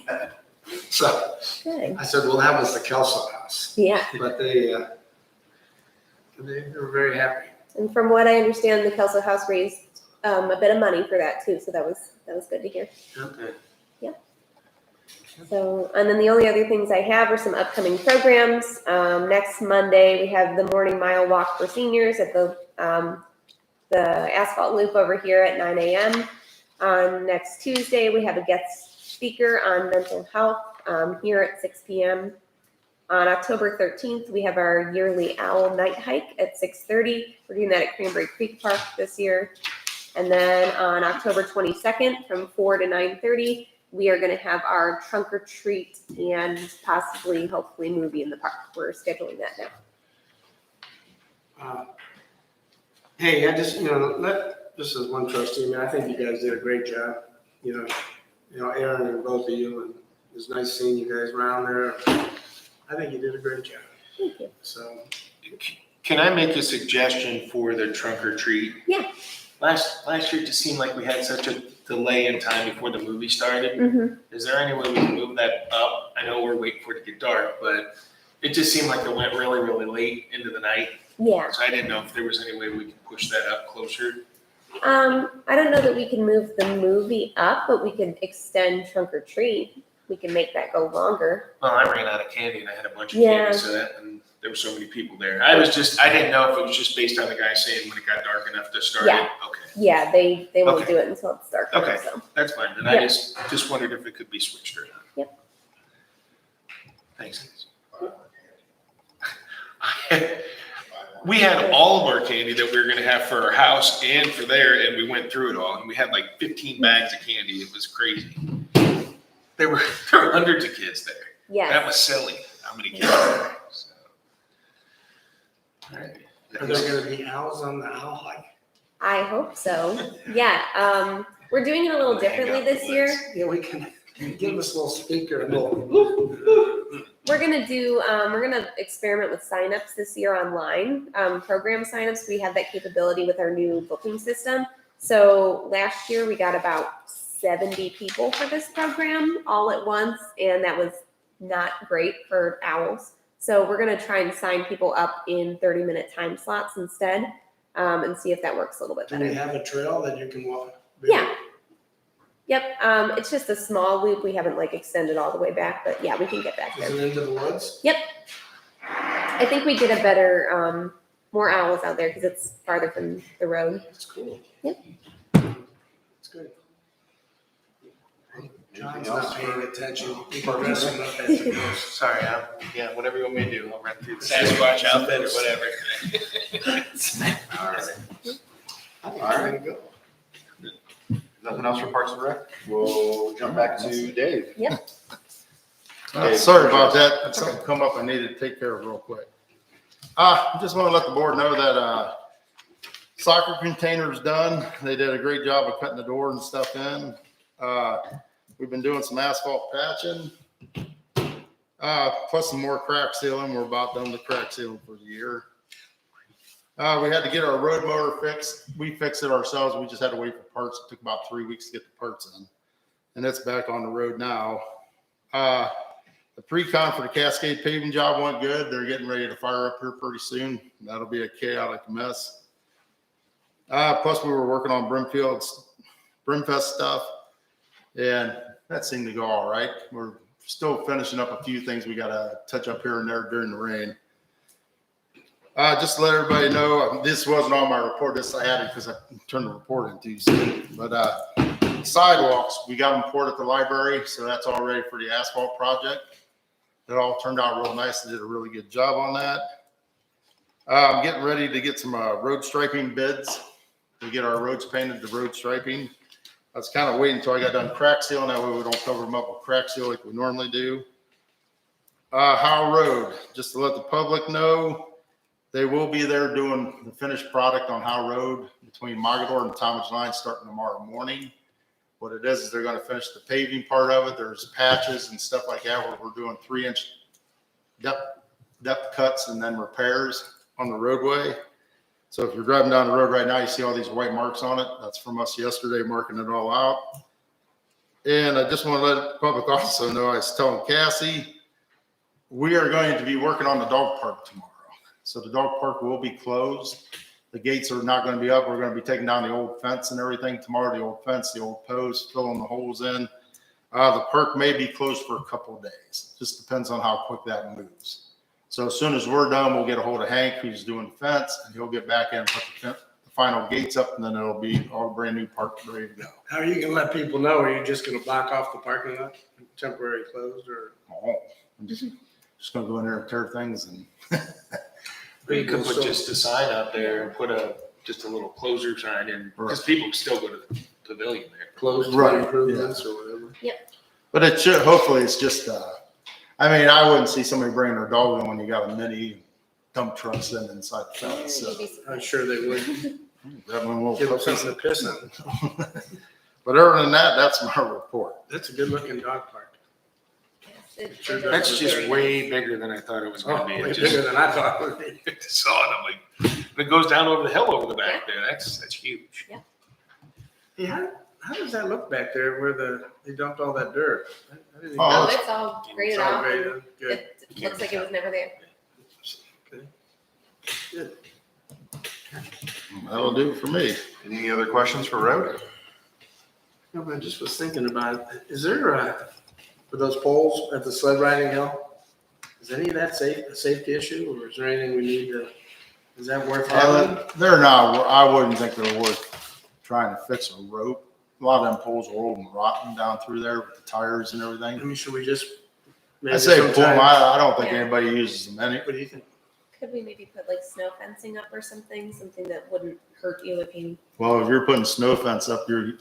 So Good. I said, well, that was the Kelso house. Yeah. But they were very happy. And from what I understand, the Kelso House raised a bit of money for that too. So that was good to hear. Okay. Yeah. So, and then the only other things I have are some upcoming programs. Next Monday, we have the morning mile walk for seniors at the asphalt loop over here at 9 a.m. On next Tuesday, we have a guest speaker on mental health here at 6 p.m. On October 13th, we have our yearly owl night hike at 6:30. We're doing that at Cranberry Creek Park this year. And then on October 22nd, from 4 to 9:30, we are going to have our trunk or treat and possibly, hopefully, movie in the park. We're scheduling that now. Hey, I just, just as one trustee, I think you guys did a great job. Aaron and both of you, and it was nice seeing you guys around there. I think you did a great job. Thank you. So, Can I make a suggestion for the trunk or treat? Yeah. Last year it just seemed like we had such a delay in time before the movie started. Mm-hmm. Is there any way we can move that up? I know we're waiting for it to get dark, but it just seemed like it went really, really late into the night. Yeah. So I didn't know if there was any way we could push that up closer. I don't know that we can move the movie up, but we can extend trunk or treat. We can make that go longer. Well, I ran out of candy and I had a bunch of Yeah. candy, so that, and there were so many people there. I didn't know if it was just based on the guy saying when it got dark enough to start Yeah. it. Okay, Yeah, they won't Okay. do it until it's dark. Okay. So. that's fine. And Yeah. I just wondered if it could be switched around. Yep. Thanks. We had all of our candy that we were gonna have for our house and for there, and we went through it all, and we had like 15 bags of candy. It was crazy. There were hundreds of kids there. Yes. That was silly, how many kids were there. So. All right. Are there gonna be owls on the owl hike? I hope so. Yeah. We're doing it a little differently this year. Yeah, we can give us a little speaker and we'll. We're gonna experiment with signups this year online. Program signups. We have that capability with our new booking system. So last year we got about 70 people for this program all at once, and that was not great for owls. So we're gonna try and sign people up in 30-minute time slots instead, and see if that works a little bit Do better. we have a trail that you can walk? Yeah. Yep. It's just a small loop. We haven't like extended all the way back, but yeah, we can get back Is there. it into the woods? Yep. I think we did a better, more owls out there because it's farther from the road. That's cool. Yep. That's good. John's not paying attention. You can dress him up as a ghost. Sorry, yeah, whatever you want me to do, I'll run through the Sasquatch outfit or whatever. All right. All right, go. Nothing else for Parks and Rec? We'll jump back to Dave. Yep. Sorry about that. Had something come up I needed to take care of real quick. I just want to let the board know that soccer container's done. They did a great job of cutting the door and stuff in. We've been doing some asphalt patching, plus some more crack sealing. We're about done with crack sealing for the year. We had to get our road motor fixed. We fixed it ourselves. We just had to wait for parts. It took about 3 weeks to get the parts in, and it's back on the road now. The pre-con for the Cascade paving job went good. They're getting ready to fire up here pretty soon. That'll be a chaotic mess. Plus, we were working on Brimfest stuff, and that seemed to go all right. We're still finishing up a few things we got to touch up here and there during the rain. Just to let everybody know, this wasn't on my report. This I had it because I turned the report in Tuesday. But sidewalks, we got them poured at the library, so that's all ready for the asphalt project. It all turned out real nice. They did a really good job on that. I'm getting ready to get some road striping bids to get our roads painted, the road striping. I was kind of waiting until I got done crack sealing. That way we don't cover them up with crack seal like we normally do. Howe Road, just to let the public know, they will be there doing the finished product on Howe Road between Mogador and Talmadge Line starting tomorrow morning. What it is they're going to finish the paving part of it. There's patches and stuff like that where we're doing 3-inch depth cuts and then repairs on the roadway. So if you're driving down the road right now, you see all these white marks on it. That's from us yesterday, marking it all out. And I just want to let the public also know, I was telling Cassie, we are going to be working on the dog park tomorrow. So the dog park will be closed. The gates are not going to be up. We're going to be taking down the old fence and everything tomorrow, the old fence, the old post, filling the holes in. The park may be closed for a couple of days. Just depends on how quick that moves. So as soon as we're done, we'll get a hold of Hank, who's doing the fence, and he'll get back in and put the final gates up, and then it'll be all brand new park ready to go. How are you gonna let people know? Are you just gonna block off the parking lot, temporary closed, or? Oh, I'm just going to go in there and tear things and. Or you could put just a sign out there and put just a little closure sign in, because people can still go to the pavilion there. Closed Right, improvements or whatever. Yep. But it should, hopefully it's just, I mean, I wouldn't see somebody bringing their dog in when you got a mini dump truck sitting inside the fence. So. I'm sure they would. That one will Give them something to piss on. But other than that, that's my report. That's a good looking dog park. That's just way bigger than I thought it was going to be. Way It just- bigger than I thought it would be. I saw it, I'm like, it goes down over the hill over the back there. That's huge. Yeah, how does that look back there where they dumped all that dirt? I didn't even Oh, No, know. it's all graded It's all off. and graded, good. It looks like it was never there. Good. That'll do it for me. Any other questions for road? No, but I just was thinking about, is there, for those poles at the sled riding hill, is any of that a safety issue, or is there anything we need to, is that worth having? They're not, I wouldn't think they're worth trying to fix a rope. A lot of them poles are old and rotten down through there with the tires and I everything. mean, should we just? I say pull them, sometime- I don't think Yeah. anybody uses them any. What do you think? Could we maybe put like snow fencing up or something that wouldn't hurt you if you, Well, if you're putting snow fence up, you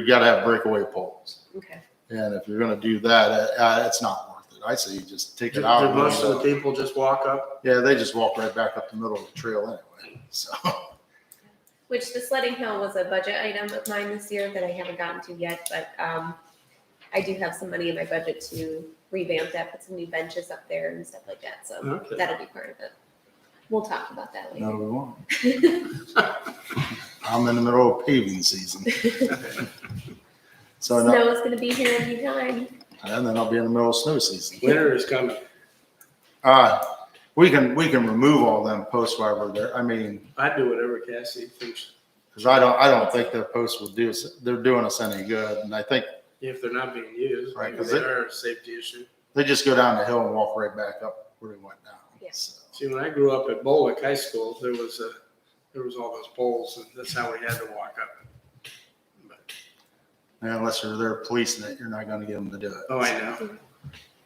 gotta have breakaway poles. okay. And if you're gonna do that, it's not worth it. I say you just take it Do out. most of the people just walk up? Yeah, they just walk right back up the middle of the trail anyway, so. Which the sledding hill was a budget item of mine this year that I haven't gotten to yet, but I do have some money in my budget to revamp that, put some new benches up there and stuff like that, so Okay. that'll be part of it. We'll talk about that later. No, we won't. I'm in the middle of paving season. So, Snow is gonna be here any time. and then I'll be in the middle of snow season. Winter is coming. We can remove all them posts while we're there. I mean, I'd do whatever Cassie thinks, cause I don't think their posts will do us, they're doing us any good. And I think if they're not being used, Right, because 'cause they are a safety issue. they just go down the hill and walk right back up where they went down. Yeah. So, See, when I grew up at Bolick High School, there was all those poles, and that's how we had to walk up. But, and unless you're there policing it, you're not gonna get them to do it. oh, I know.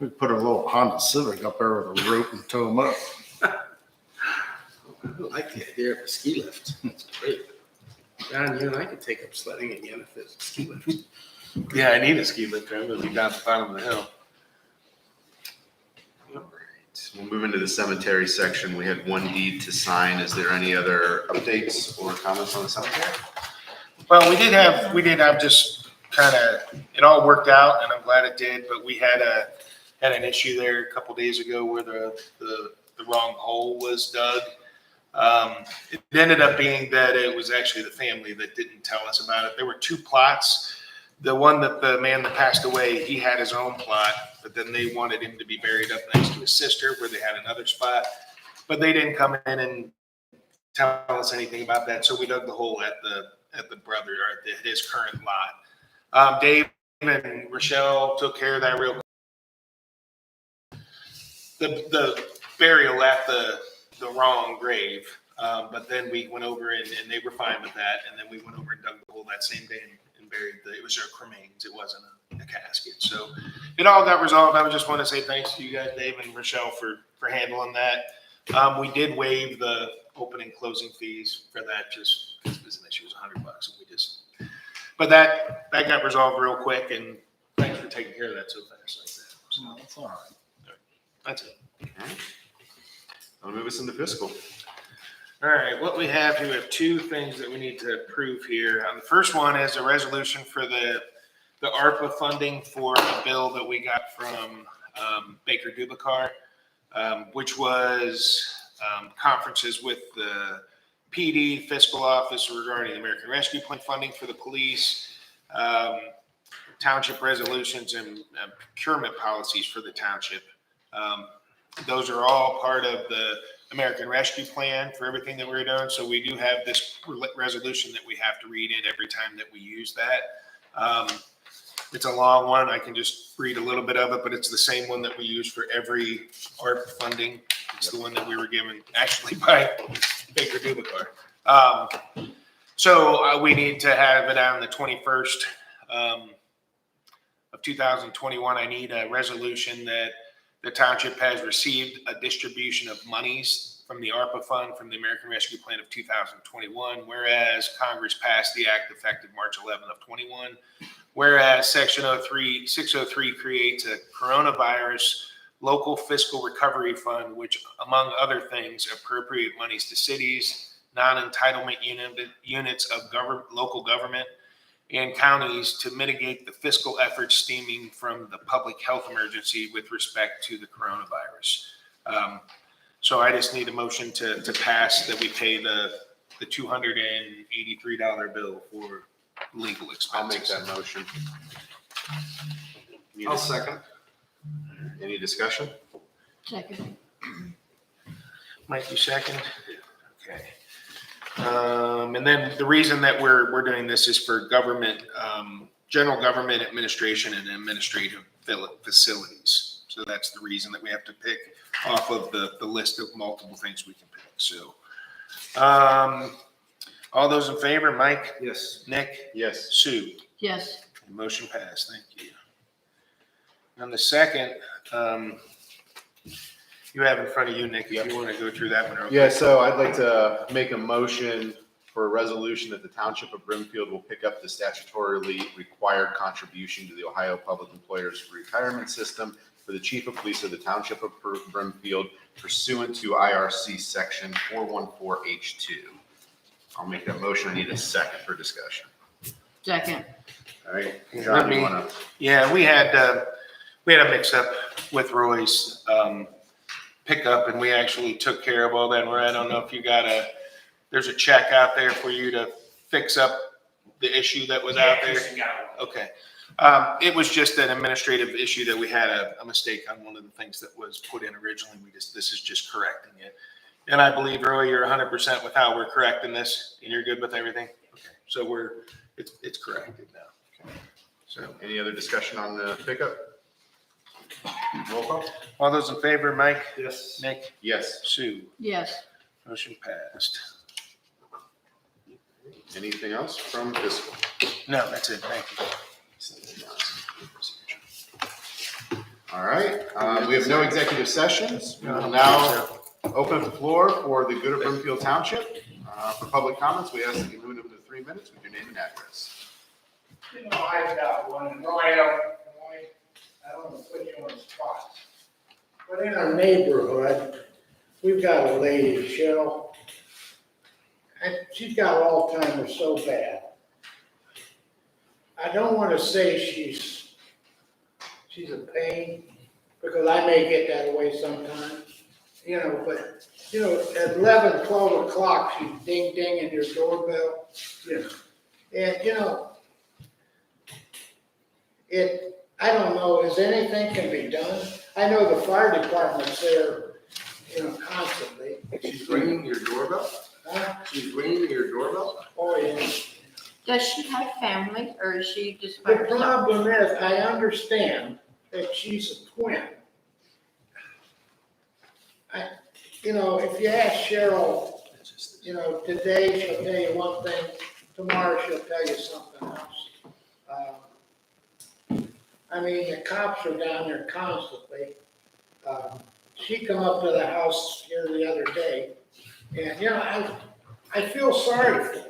We put a little Honda Civic up there with a rope and tow them up. I like the idea of a ski lift. It's great. John, you and I could take up sledding again if there's a ski lift. Yeah, I need a ski lift. I'm gonna be down at the bottom of the hill. All right, we'll move into the cemetery section. We had one deed to sign. Is there any other updates or comments on the cemetery? Well, we did have just kind of, it all worked out and I'm glad it did, but we had an issue there a couple days ago where the wrong hole was dug. It ended up being that it was actually the family that didn't tell us about it. There were two plots. The one that the man that passed away, he had his own plot, but then they wanted him to be buried up next to his sister where they had another spot. But they didn't come in and tell us anything about that. So we dug the hole at the brother or at his current lot. Dave and Rochelle took care of that real quick. The burial at the wrong grave. But then we went over and they were fine with that. And then we went over and dug the hole that same day and buried it was their cremains. It wasn't a casket. So it all got resolved. I would just want to say thanks to you guys, Dave and Rochelle, for handling that. We did waive the opening closing fees for that just because it was an issue. It was $100. And but that got resolved real quick. And thanks for taking care of that so fast like that. So That's all right. that's it. All right. I'll move us into fiscal. All right, what we have here, we have two things that we need to approve here. The first one is a resolution for the ARPA funding for a bill that we got from Baker Dubakar, which was conferences with the PD fiscal office regarding the American Rescue Plan funding for the police, township resolutions and procurement policies for the township. Those are all part of the American Rescue Plan for everything that we're doing. So we do have this resolution that we have to read in every time that we use that. It's a long one. I can just read a little bit of it, but it's the same one that we use for every ARP funding. It's the one that we were given actually by Baker Dubakar. So we need to have it on the 21st of 2021. I need a resolution that the township has received a distribution of monies from the ARPA fund from the American Rescue Plan of 2021, whereas Congress passed the act effective March 11 of 21, whereas Section 603 creates a coronavirus local fiscal recovery fund, which, among other things, appropriate monies to cities, non-entitlement units of local government, and counties to mitigate the fiscal efforts stemming from the public health emergency with respect to the coronavirus. So I just need a motion to pass that we pay the $283 bill for legal expenses. I'll make that motion. I'll second. Any discussion? Second. Mike, you second? Okay. And then the reason that we're doing this is for government, general government administration and administrative facilities. So that's the reason that we have to pick off of the list of multiple things we can pick. So, all those in favor, Mike? Yes. Nick? Yes. Sue? Yes. Motion passed. Thank you. And the second, you have in front of you, Nick, if you want to go through that one. real Yeah, quick. so I'd like to make a motion for a resolution that the Township of Brimfield will pick up the statutorily required contribution to the Ohio Public Employers Retirement System for the Chief of Police of the Township of Brimfield pursuant to IRC Section 414H2. I'll make that motion. I need a second for discussion. Second. All right, John, you wanna? Yeah, we had a mix up with Roy's pickup, and we actually took care of all that. Roy, I don't know if you there's a check out there for you to fix up the issue that was out there. Okay. It was just an administrative issue that we had a mistake on one of the things that was put in originally. This is just correcting it. And I believe, Roy, you're 100% with how we're correcting this, and you're good with everything? Okay. So it's corrected now. Okay. So Any other discussion on the pickup? Roll call? all those in favor, Mike? Yes. Nick? Yes. Sue? Yes. Motion passed. Anything else from fiscal? No, that's it. Thank you. All right, we have no executive sessions. We will now open up the floor for the good of Brimfield Township. For public comments, we ask that you limit them to 3 minutes with your name and address. You know, I've got one, and I don't want to put you on the spot. But in our neighborhood, we've got a lady, Cheryl, and she's got Alzheimer's so bad. I don't want to say she's a pain, because I may get that way sometimes, but, at 11, 12 o'clock, she's ding dinging your doorbell, and, I don't know, is anything can be done? I know the fire department's there, constantly. She's ringing your doorbell? Huh? She's ringing your doorbell? Oh, yeah. Does she have family or is she just by The herself? problem is, I understand that she's a twin. If you ask Cheryl, today she'll tell you one thing, tomorrow she'll tell you something else. The cops are down there constantly. She come up to the house here the other day, and, I feel sorry for her.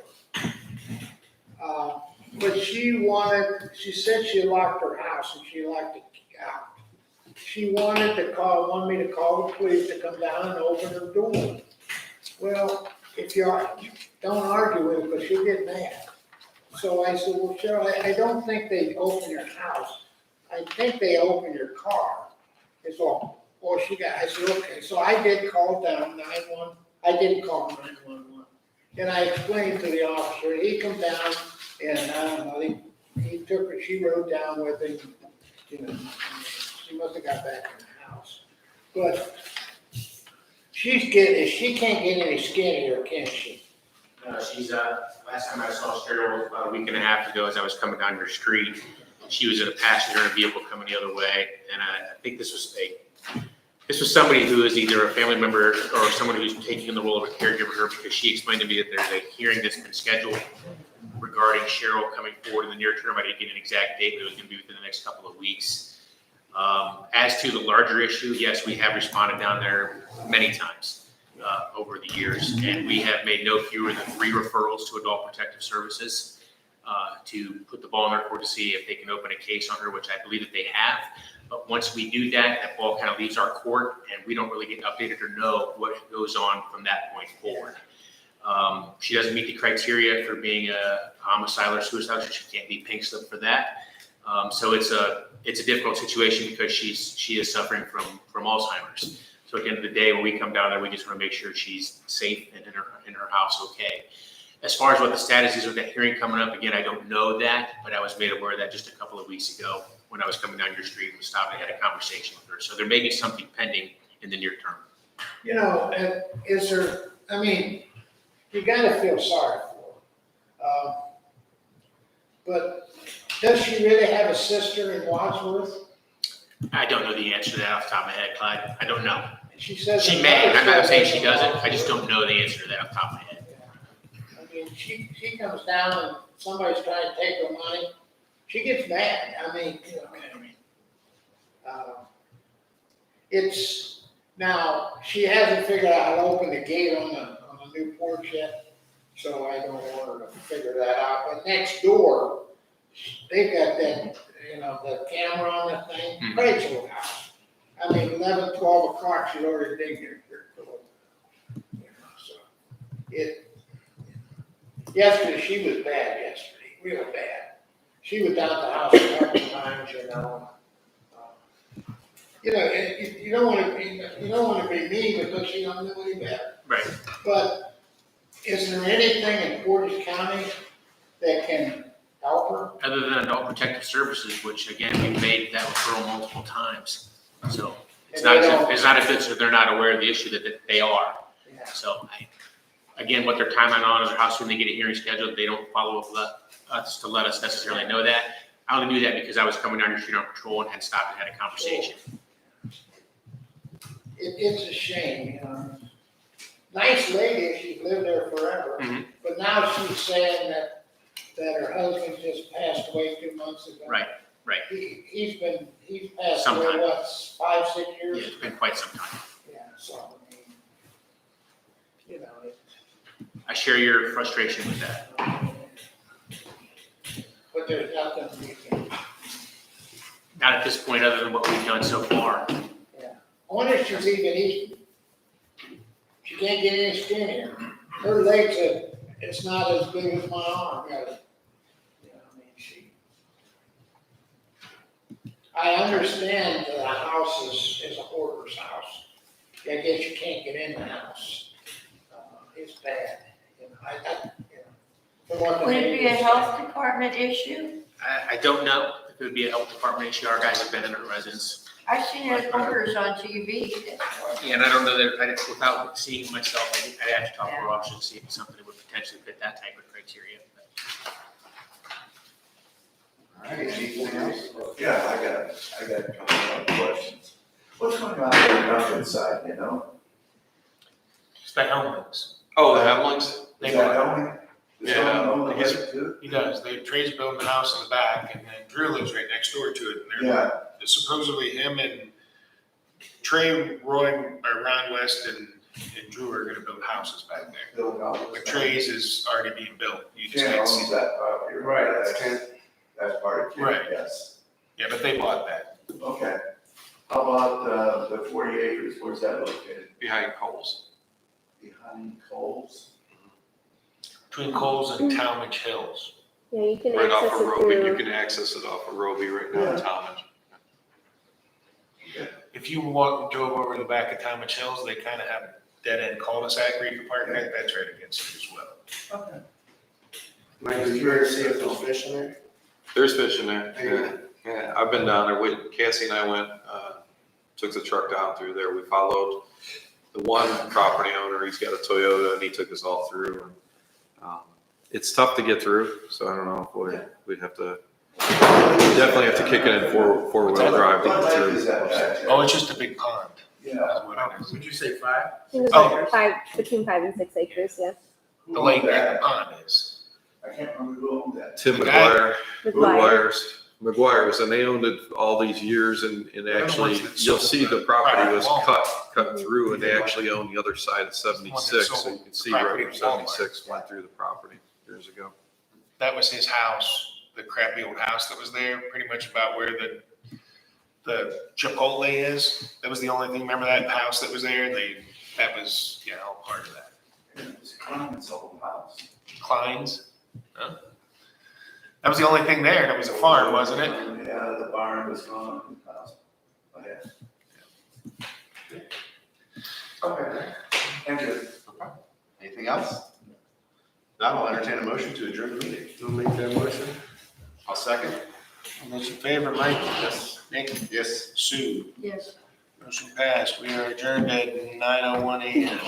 But she said she locked her house and she locked it out. She wanted me to call the police to come down and open her door. Well, if you don't argue with her, because she'll get mad. So I said, well, Cheryl, I don't think they open your house. I think they open your car. It's all. I said, okay. So I did call down 911. I didn't call 911. And I explained to the officer, he come down and I don't know, he took her, she rode down with him, she must have got back in the house. But she can't get any skinnier, can she? She's, last time I saw Cheryl about a week and a half ago as I was coming down your street, she was in a passenger in a vehicle coming the other way. And I think this was somebody who is either a family member or someone who's taking the role of a caregiver, because she explained to me that there's a hearing that's been scheduled regarding Cheryl coming forward in the near term. I didn't get an exact date, but it was going to be within the next couple of weeks. As to the larger issue, yes, we have responded down there many times over the years, and we have made no fewer than 3 referrals to Adult Protective Services to put the ball in their court to see if they can open a case on her, which I believe that they have. But once we do that, that ball kind of leaves our court, and we don't really get updated or know what goes on from that point forward. She doesn't meet the criteria for being a homicide or suicide, so she can't be pink slip for that. So it's a difficult situation because she is suffering from Alzheimer's. So at the end of the day, when we come down there, we just want to make sure she's safe and in her house okay. As far as what the status is with that hearing coming up, again, I don't know that, but I was made aware of that just a couple of weeks ago when I was coming down your street and stopped and had a conversation with her. So there may be something pending in the near term. you gotta feel sorry for her. But does she really have a sister in Wadsworth? I don't know the answer to that off the top of my head, Clyde. I don't know. She says. She may, I'm not saying she doesn't, I just don't know the answer to that off the top of my head. I mean, she comes down and somebody's trying to take her money, she gets mad. I mean, you know, it's, now, she hasn't figured out how to open the gate on the new porch yet, so I don't want her to figure that out. But next door, they've got that, you know, the camera on the thing, great little house. I mean, 11, 12 o'clock, she's already digging her door. You know, so yesterday, she was bad yesterday, real bad. She was down at the house a couple of times, you know. You know, you don't want to be mean because you don't know any better. Right. But is there anything in Portage County that can help her? Other than Adult Protective Services, which again, we've made that referral multiple times. So it's not as if they're not aware of the issue that they are. Yeah. So again, what their timeline on is or how soon they get a hearing scheduled, they don't follow up with us to let us necessarily know that. I only knew that because I was coming down your street on patrol and had stopped and had a conversation. It's a shame, you know. Nice lady, she's lived there forever. Mm-hmm. But now she's saying that her husband just passed away 2 months ago. Right. He's passed Some away, time. what, 5-6 years? Yeah, it's been quite some time. Yeah, so, I mean, you know, I share your frustration with that. but there's nothing we can. Not at this point, other than what we've done so far. I wonder if she's even eating. She can't get any skinnier. Her legs it's not as big as my arm, really. You know, I mean, I understand that a house is a hoarder's house. I guess you can't get in the house. It's bad. You know, from what the Would it be a neighbors health say. department issue? I don't know if it would be a health department issue. Our guys have been in our residence. I've seen it orders on TV. Yeah, and I don't know that, without seeing it myself, I'd have to talk to our officer and see if it's something that would potentially fit that type of criteria. All right, anything else? Yeah, I got a couple of questions. What's going on in the Duncan side, you know? It's the Helmets. Oh, the Hemlings? They Is that bought- Helming? Does Yeah, Helming own the he's- lake too? He does. Trey's building the house in the back, and then Drew lives right next door to it. And Yeah, supposedly him and Trey, Roy, or Ron West, and Drew are gonna build houses back there. Bill Howard. But Trey's is already being built. You just Ken can't owns see. that property, Right, right? it's Ken. That's part of Ken, Right. yes. Yeah, but they bought that. Okay. How about, the 40 acres, where's that located? Behind Coles. Behind Coles? Between Coles and Talmadge Hills. Yeah, you can Right off access of it Roby, you through. can access it off of Roby right now, Yeah. Talmadge. If you drove over the back of Talmadge Hills, they kind of have a dead end cul-de-sac where you can park. That's right against it as well. Okay. Mike, did you ever see if there's fish in there? There's fish in there, yeah. I've been down there, Cassie and I went, took the truck down through there. We followed the one property owner, he's got a Toyota, and he took us all through. It's tough to get through, so I don't know if we'd have to, definitely have to kick it in four-wheel drive to What get lake through. is that back there? Oh, it's just a big pond. Yeah. That's what it is. Would you say 5? I think it's Oh. like between 5 and 6 acres, yeah. The lake that the pond is. I can't remember who owned that. Tim The guy- McGuire's, and they owned it all these years, and the actually, ones that you'll sold see the the property property was Walmart. cut through, and they actually own the other side of 76, so sold you can see the right property where to Walmart. 76 went through the property years ago. That was his house, the crappy old house that was there, pretty much about where the Chipotle is. That was the only thing, remember that house that was there? That was, all part of that. It was Clemens' old house. Klein's, huh? That was the only thing there, and it was a farm, wasn't it? Yeah, the barn was gone, the house. Oh, yeah. Okay, thank you. Anything else? Now I'll entertain a motion to adjourn the meeting. I'll make that motion. I'll second. All those in favor, Mike? Yes. Nick? Yes. Sue? Yes. Motion passed. We are adjourned at 9:01 a.m.